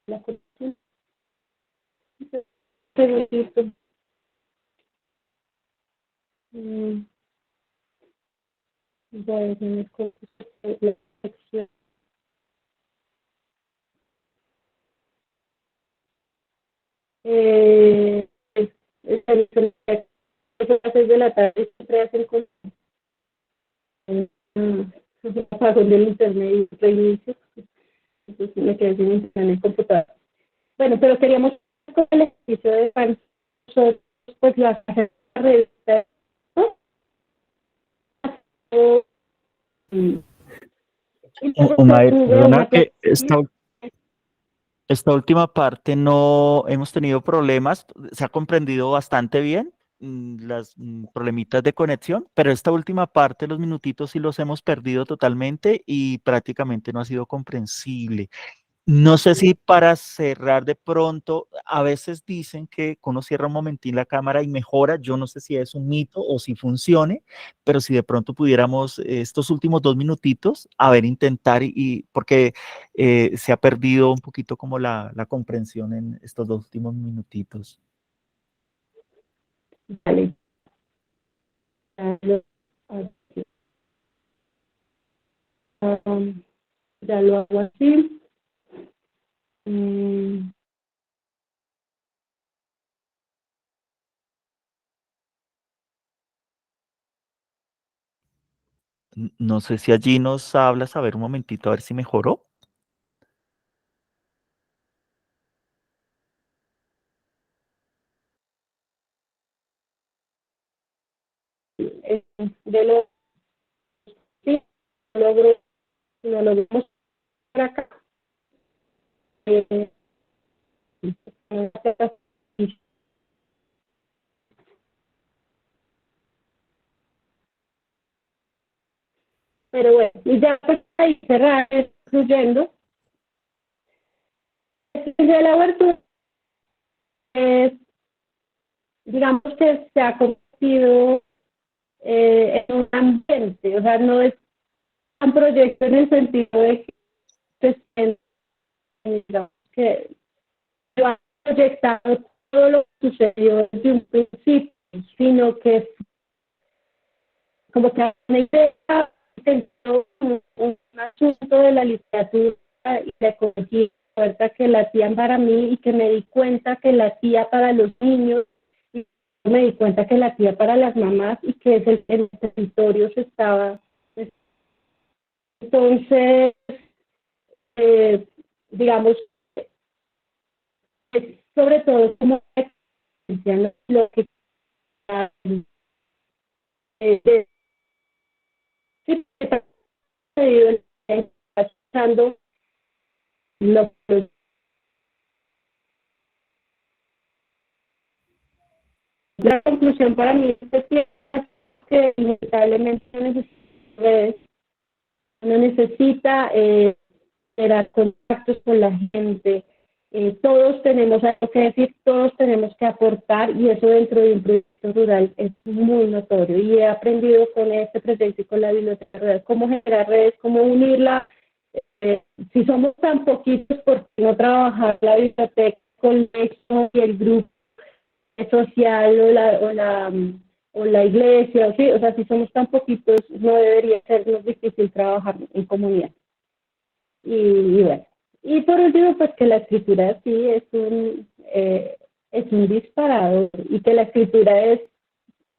la colección. Voy a tener la sección. Las 6 de la tarde siempre hacen con un apagón del internet y reinicio. Entonces me quedé sin internet en el computador. Bueno, pero queríamos con el ejercicio de Juan, pues la revista, ¿no? Perdona que esta última parte no hemos tenido problemas, se ha comprendido bastante bien las problemitas de conexión, pero esta última parte, los minutitos sí los hemos perdido totalmente y prácticamente no ha sido comprensible. No sé si para cerrar de pronto, a veces dicen que uno cierra un momentín la cámara y mejora, yo no sé si es un mito o si funcione, pero si de pronto pudiéramos estos últimos 2 minutitos, a ver, intentar, porque se ha perdido un poquito como la comprensión en estos 2 últimos minutitos. Vale. Ya lo hago así. No sé si allí nos hablas, a ver un momentito, a ver si mejoró. De lo sí, lo logramos por acá. Pero bueno, y ya pues ahí cerrar, excluyendo. De la abertura es, digamos que se ha convertido en un ambiente, o sea, no es un proyecto en el sentido de que digamos que se va proyectando todo lo que sucedió desde un principio, sino que como que una idea un asunto de la literatura y la ecología que la hacían para mí y que me di cuenta que la hacía para los niños y me di cuenta que la hacía para las mamás y que en el territorio se estaba. Entonces, digamos, sobre todo como lo que pasando lo que la conclusión para mí es que inevitablemente uno necesita generar contactos con la gente. Todos tenemos algo que decir, todos tenemos que aportar y eso dentro de un proyecto rural es muy notorio y he aprendido con este proyecto y con la biblioteca rural cómo generar redes, cómo unirla. Si somos tan poquitos, ¿por qué no trabajar la biblioteca con eso y el grupo social o la iglesia? ¿Sí? O sea, si somos tan poquitos, no debería sernos difícil trabajar en comunidad. Y bueno. Y por último, pues que la escritura sí es un disparador y que la escritura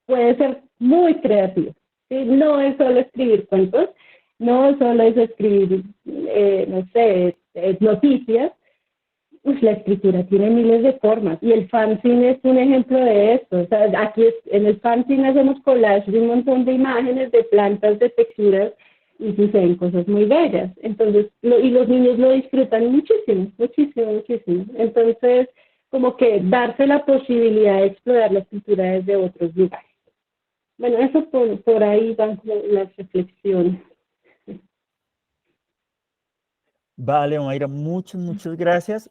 puede ser muy creativa. ¿Sí? No es solo escribir cuentos, no solo es escribir, no sé, noticias. La escritura tiene miles de formas y el fanzine es un ejemplo de esto. O sea, aquí en el fanzine hacemos collage de un montón de imágenes, de plantas, de texturas, y suceden cosas muy bellas. Entonces, y los niños lo disfrutan muchísimo, muchísimo, muchísimo. Entonces, como que darse la posibilidad de explorar la escritura desde otros lugares. Bueno, eso por ahí van las reflexiones. Vale, Mayra, muchas gracias.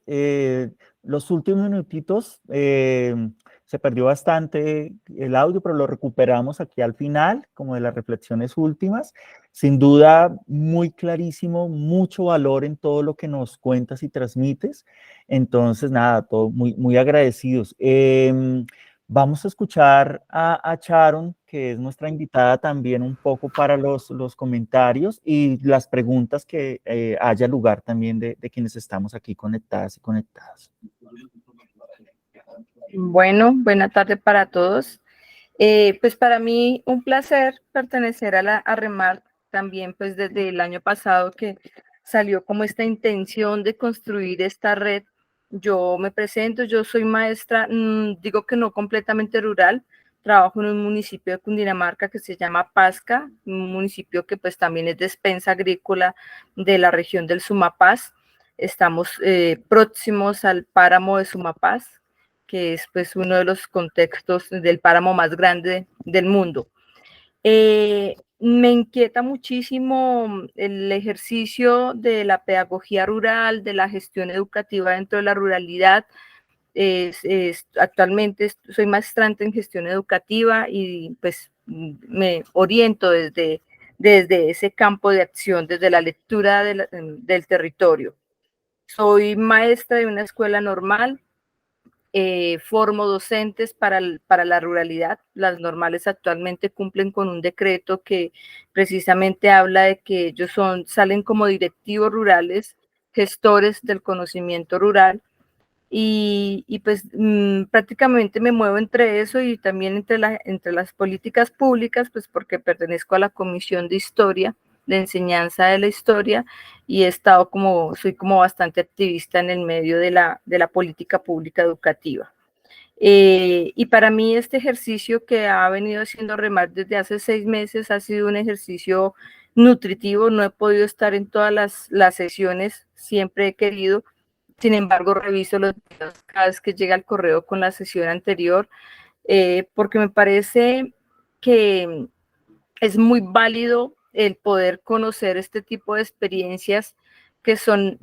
Los últimos minutitos se perdió bastante el audio, pero lo recuperamos aquí al final, como de las reflexiones últimas. Sin duda, muy clarísimo, mucho valor en todo lo que nos cuentas y transmites. Entonces, nada, todo muy agradecidos. Vamos a escuchar a Sharon, que es nuestra invitada también un poco para los comentarios y las preguntas que haya lugar también de quienes estamos aquí conectadas y conectados. Bueno, buena tarde para todos. Pues para mí un placer pertenecer a Remar, también pues desde el año pasado que salió como esta intención de construir esta red. Yo me presento, yo soy maestra, digo que no completamente rural, trabajo en un municipio de Cundinamarca que se llama Pasca, un municipio que pues también es despensa agrícola de la región del Sumapaz. Estamos próximos al páramo de Sumapaz, que es pues uno de los contextos del páramo más grande del mundo. Me inquieta muchísimo el ejercicio de la pedagogía rural, de la gestión educativa dentro de la ruralidad. Actualmente soy maestrante en gestión educativa y pues me oriento desde ese campo de acción, desde la lectura del territorio. Soy maestra de una escuela normal, formo docentes para la ruralidad. Las normales actualmente cumplen con un decreto que precisamente habla de que ellos salen como directivos rurales, gestores del conocimiento rural, y pues prácticamente me muevo entre eso y también entre las políticas públicas, pues porque pertenezco a la Comisión de Historia, de Enseñanza de la Historia, y soy como bastante activista en el medio de la política pública educativa. Y para mí este ejercicio que ha venido haciendo Remar desde hace 6 meses ha sido un ejercicio nutritivo. No he podido estar en todas las sesiones, siempre he querido. Sin embargo, reviso los videos cada vez que llega el correo con la sesión anterior, porque me parece que es muy válido el poder conocer este tipo de experiencias que son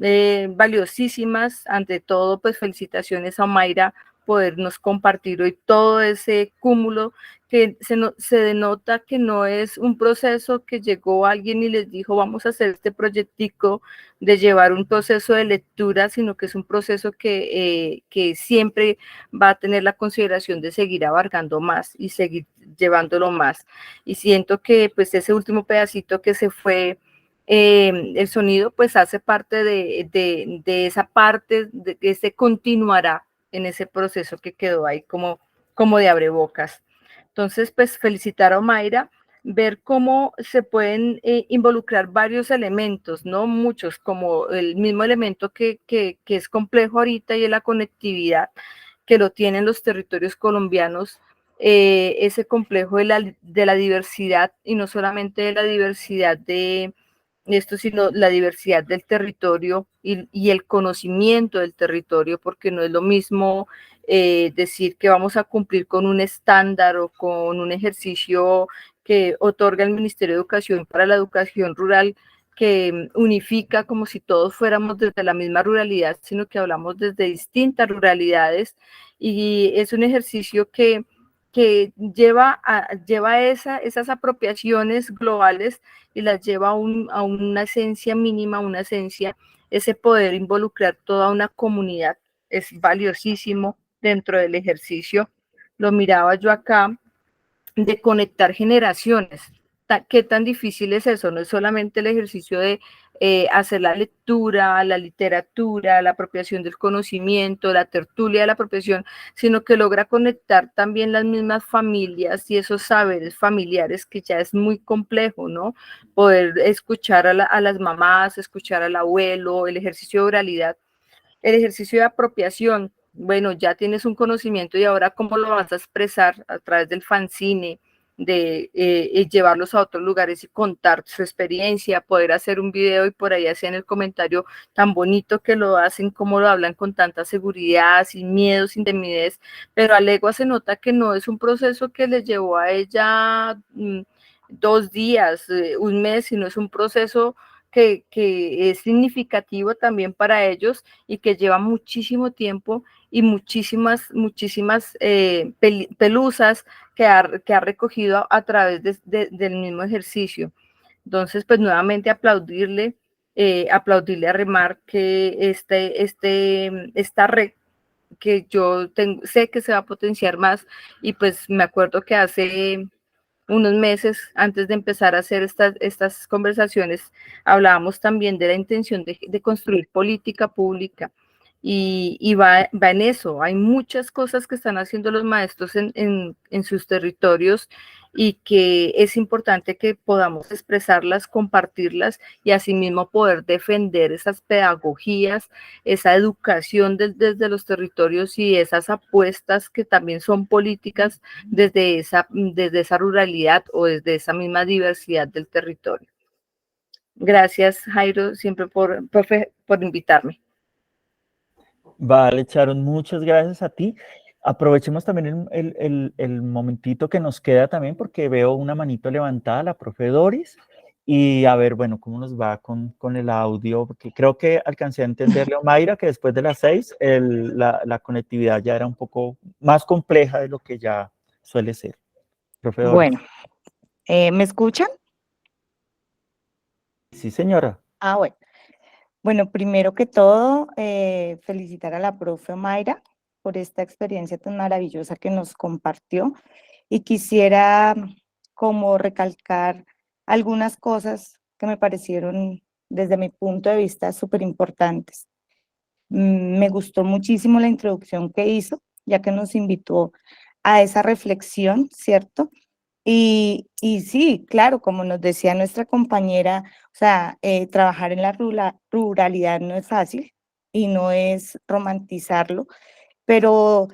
valiosísimas. Ante todo, pues felicitaciones a Mayra podernos compartir hoy todo ese cúmulo que se denota que no es un proceso que llegó alguien y les dijo vamos a hacer este proyectico de llevar un proceso de lectura, sino que es un proceso que siempre va a tener la consideración de seguir abarcando más y seguir llevándolo más. Y siento que pues ese último pedacito que se fue, el sonido pues hace parte de esa parte de que se continuará en ese proceso que quedó ahí como de abrebocas. Entonces, pues felicitar a Mayra, ver cómo se pueden involucrar varios elementos, no muchos, como el mismo elemento que es complejo ahorita y es la conectividad, que lo tienen los territorios colombianos, ese complejo de la diversidad, y no solamente de la diversidad de esto, sino la diversidad del territorio y el conocimiento del territorio, porque no es lo mismo decir que vamos a cumplir con un estándar o con un ejercicio que otorga el Ministerio de Educación para la educación rural, que unifica como si todos fuéramos desde la misma ruralidad, sino que hablamos desde distintas ruralidades, y es un ejercicio que lleva esas apropiaciones globales y las lleva a una esencia mínima, una esencia, ese poder involucrar toda una comunidad es valiosísimo dentro del ejercicio. Lo miraba yo acá, de conectar generaciones. ¿Qué tan difícil es eso? No es solamente el ejercicio de hacer la lectura, la literatura, la apropiación del conocimiento, la tertulia de la apropiación, sino que logra conectar también las mismas familias y esos saberes familiares, que ya es muy complejo, ¿no? Poder escuchar a las mamás, escuchar al abuelo, el ejercicio de oralidad, el ejercicio de apropiación. Bueno, ya tienes un conocimiento y ahora cómo lo vas a expresar a través del fanzine, de llevarlos a otros lugares y contar su experiencia, poder hacer un video y por ahí hacen el comentario tan bonito que lo hacen, cómo lo hablan con tanta seguridad, sin miedo, sin timidez, pero a legua se nota que no es un proceso que les llevó a ella 2 días, un mes, sino es un proceso que es significativo también para ellos y que lleva muchísimo tiempo y muchísimas pelusas que ha recogido a través del mismo ejercicio. Entonces, pues nuevamente aplaudirle a Remar, que esta red que yo sé que se va a potenciar más, y pues me acuerdo que hace unos meses antes de empezar a hacer estas conversaciones, hablábamos también de la intención de construir política pública, y va en eso. Hay muchas cosas que están haciendo los maestros en sus territorios y que es importante que podamos expresarlas, compartirlas y asimismo poder defender esas pedagogías, esa educación desde los territorios y esas apuestas que también son políticas desde esa ruralidad o desde esa misma diversidad del territorio. Gracias, Jairo, siempre por invitarme. Vale, Sharon, muchas gracias a ti. Aprovechemos también el momentito que nos queda también, porque veo una manito levantada, la profe Doris, y a ver, bueno, cómo nos va con el audio, porque creo que alcancé a entenderle a Mayra que después de las 6 la conectividad ya era un poco más compleja de lo que ya suele ser. Profe Doris. Bueno, ¿me escuchan? Sí, señora. Ah, bueno. Bueno, primero que todo, felicitar a la profe Mayra por esta experiencia tan maravillosa que nos compartió, y quisiera como recalcar algunas cosas que me parecieron desde mi punto de vista súper importantes. Me gustó muchísimo la introducción que hizo, ya que nos invitó a esa reflexión, ¿cierto? Y sí, claro, como nos decía nuestra compañera, o sea, trabajar en la ruralidad no es fácil y no es romantizarlo, pero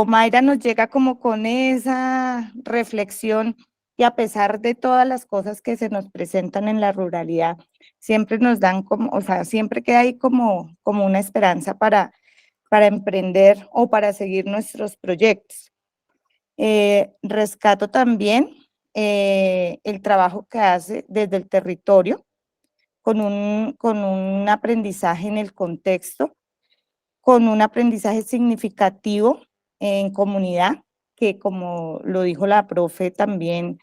Mayra nos llega como con esa reflexión, y a pesar de todas las cosas que se nos presentan en la ruralidad, siempre nos dan como, o sea, siempre queda ahí como una esperanza para emprender o para seguir nuestros proyectos. Rescato también el trabajo que hace desde el territorio, con un aprendizaje en el contexto, con un aprendizaje significativo en comunidad, que como lo dijo la profe también,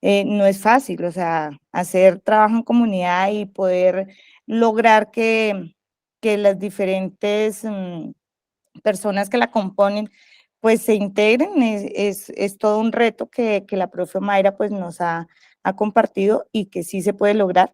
no es fácil, o sea, hacer trabajo en comunidad y poder lograr que las diferentes personas que la componen pues se integren, es todo un reto que la profe Mayra pues nos ha compartido y que sí se puede lograr.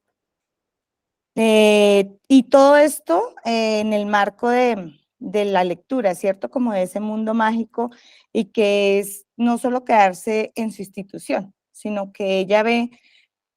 Y todo esto en el marco de la lectura, ¿cierto? Como de ese mundo mágico y que es no solo quedarse en su institución, sino que ella ve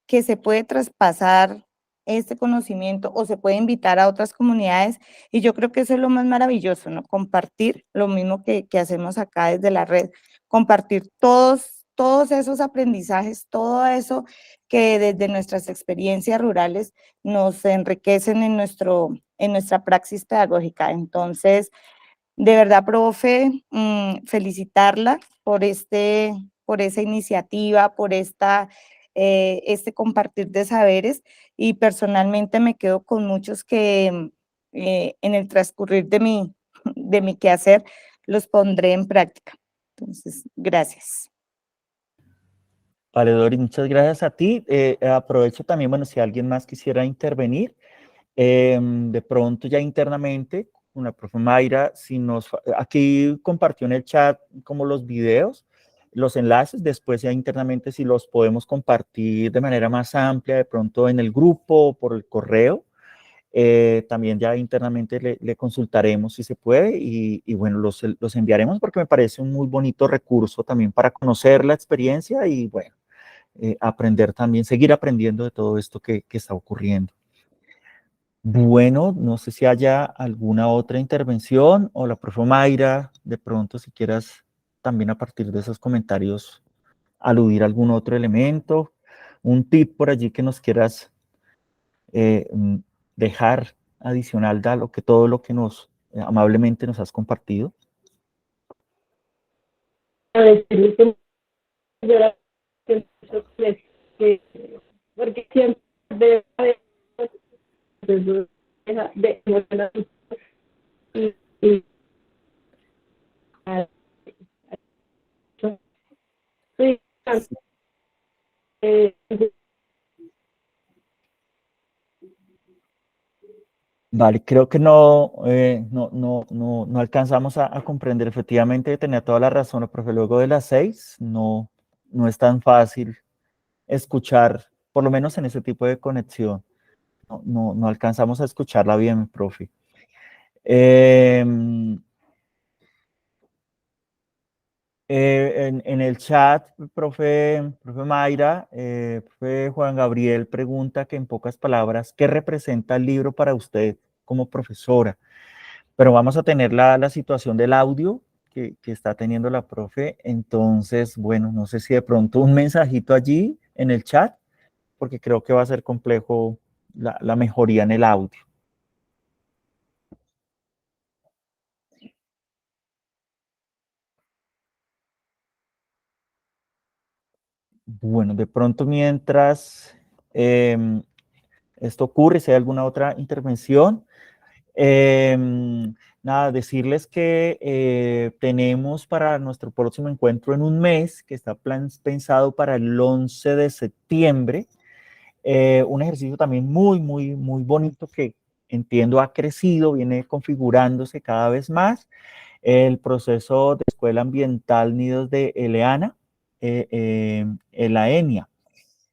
que se puede traspasar este conocimiento o se puede invitar a otras comunidades y yo creo que eso es lo más maravilloso, ¿no? Compartir lo mismo que hacemos acá desde la red, compartir todos esos aprendizajes, todo eso que desde nuestras experiencias rurales nos enriquecen en nuestra praxis pedagógica. Entonces, de verdad, profe, felicitarla por esa iniciativa, por este compartir de saberes y personalmente me quedo con muchos que en el transcurrir de mi quehacer los pondré en práctica. Entonces, gracias. Vale, Dori, muchas gracias a ti. Aprovecho también, bueno, si alguien más quisiera intervenir, de pronto ya internamente, con la profe Mayra, aquí compartió en el chat como los videos, los enlaces, después ya internamente si los podemos compartir de manera más amplia, de pronto en el grupo, por el correo, también ya internamente le consultaremos si se puede y bueno, los enviaremos porque me parece un muy bonito recurso también para conocer la experiencia y bueno, aprender también, seguir aprendiendo de todo esto que está ocurriendo. Bueno, no sé si haya alguna otra intervención o la profe Mayra, de pronto si quieras también a partir de esos comentarios aludir a algún otro elemento, un tip por allí que nos quieras dejar adicional a todo lo que nos amablemente nos has compartido. Porque siempre Vale, creo que no alcanzamos a comprender. Efectivamente, tenía toda la razón, profe. Luego de las 6 no es tan fácil escuchar, por lo menos en ese tipo de conexión. No alcanzamos a escucharla bien, profe. En el chat, profe Mayra, profe Juan Gabriel pregunta que en pocas palabras, ¿qué representa el libro para usted como profesora? Pero vamos a tener la situación del audio que está teniendo la profe, entonces, bueno, no sé si de pronto un mensajito allí en el chat, porque creo que va a ser complejo la mejoría en el audio. Bueno, de pronto mientras esto ocurre, si hay alguna otra intervención, nada, decirles que tenemos para nuestro próximo encuentro en un mes, que está pensado para el 11 de septiembre, un ejercicio también muy bonito que entiendo ha crecido, viene configurándose cada vez más, el proceso de Escuela Ambiental Nidos de Eleana, la ENIA,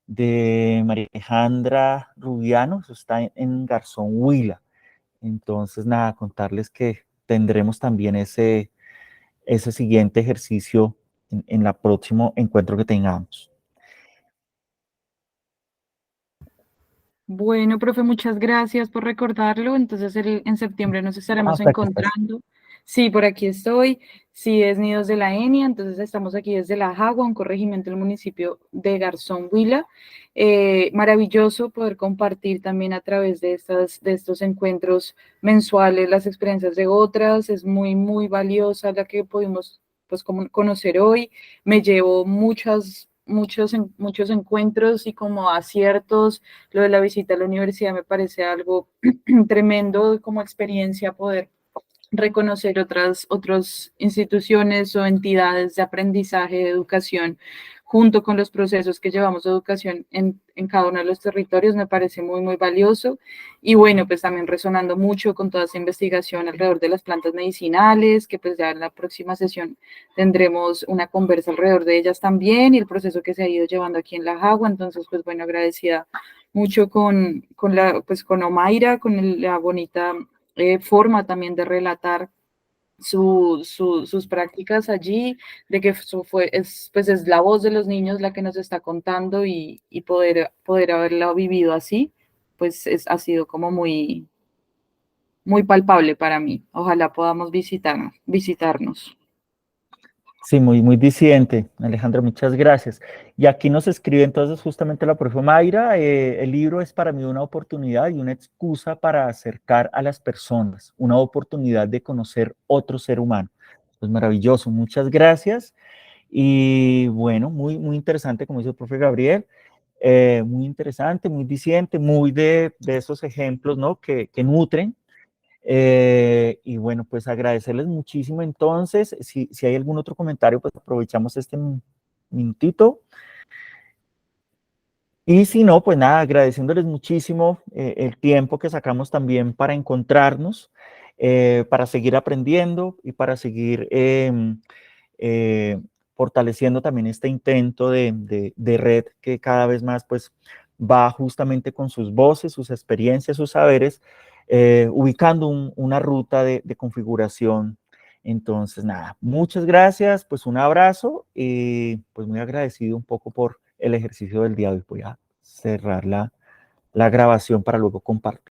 de María Alejandra Rubiano, eso está en Garzón Huila. Entonces, nada, contarles que tendremos también ese siguiente ejercicio en el próximo encuentro que tengamos. Bueno, profe, muchas gracias por recordarlo. Entonces, en septiembre nos estaremos encontrando. Sí, por aquí estoy. Sí, es Nidos de la ENIA. Entonces, estamos aquí desde La Jagua, un corregimiento del municipio de Garzón Huila. Maravilloso poder compartir también a través de estos encuentros mensuales las experiencias de otras. Es muy valiosa la que pudimos pues, conocer hoy. Me llevo muchos encuentros y como aciertos. Lo de la visita a la universidad me parece algo tremendo como experiencia poder reconocer otras instituciones o entidades de aprendizaje, de educación, junto con los procesos que llevamos de educación en cada uno de los territorios, me parece muy, muy valioso. Y bueno, pues también resonando mucho con toda esa investigación alrededor de las plantas medicinales, que pues ya en la próxima sesión tendremos una conversa alrededor de ellas también, y el proceso que se ha ido llevando aquí en La Jagua. Entonces, pues bueno, agradecida mucho con Omaira, con la bonita forma también de relatar sus prácticas allí, de que es la voz de los niños la que nos está contando, y poder haberlo vivido así, pues ha sido como muy, muy palpable para mí. Ojalá podamos visitarnos. Sí, muy, muy disidente, Alejandra, muchas gracias. Y aquí nos escribe entonces justamente la profe Mayra, el libro es para mí una oportunidad y una excusa para acercar a las personas, una oportunidad de conocer otro ser humano. Pues maravilloso, muchas gracias. Y bueno, muy, muy interesante, como dice el profe Gabriel, muy interesante, muy disidente, muy de esos ejemplos, ¿no? que nutren. Y bueno, pues agradecerles muchísimo. Entonces, si hay algún otro comentario, pues aprovechamos este minutito. Y si no, pues nada, agradeciéndoles muchísimo el tiempo que sacamos también para encontrarnos, para seguir aprendiendo y para seguir fortaleciendo también este intento de red que cada vez más pues va justamente con sus voces, sus experiencias, sus saberes, ubicando una ruta de configuración. Entonces, nada, muchas gracias, pues un abrazo y pues muy agradecido un poco por el ejercicio del día de hoy. Voy a cerrar la grabación para luego compartir.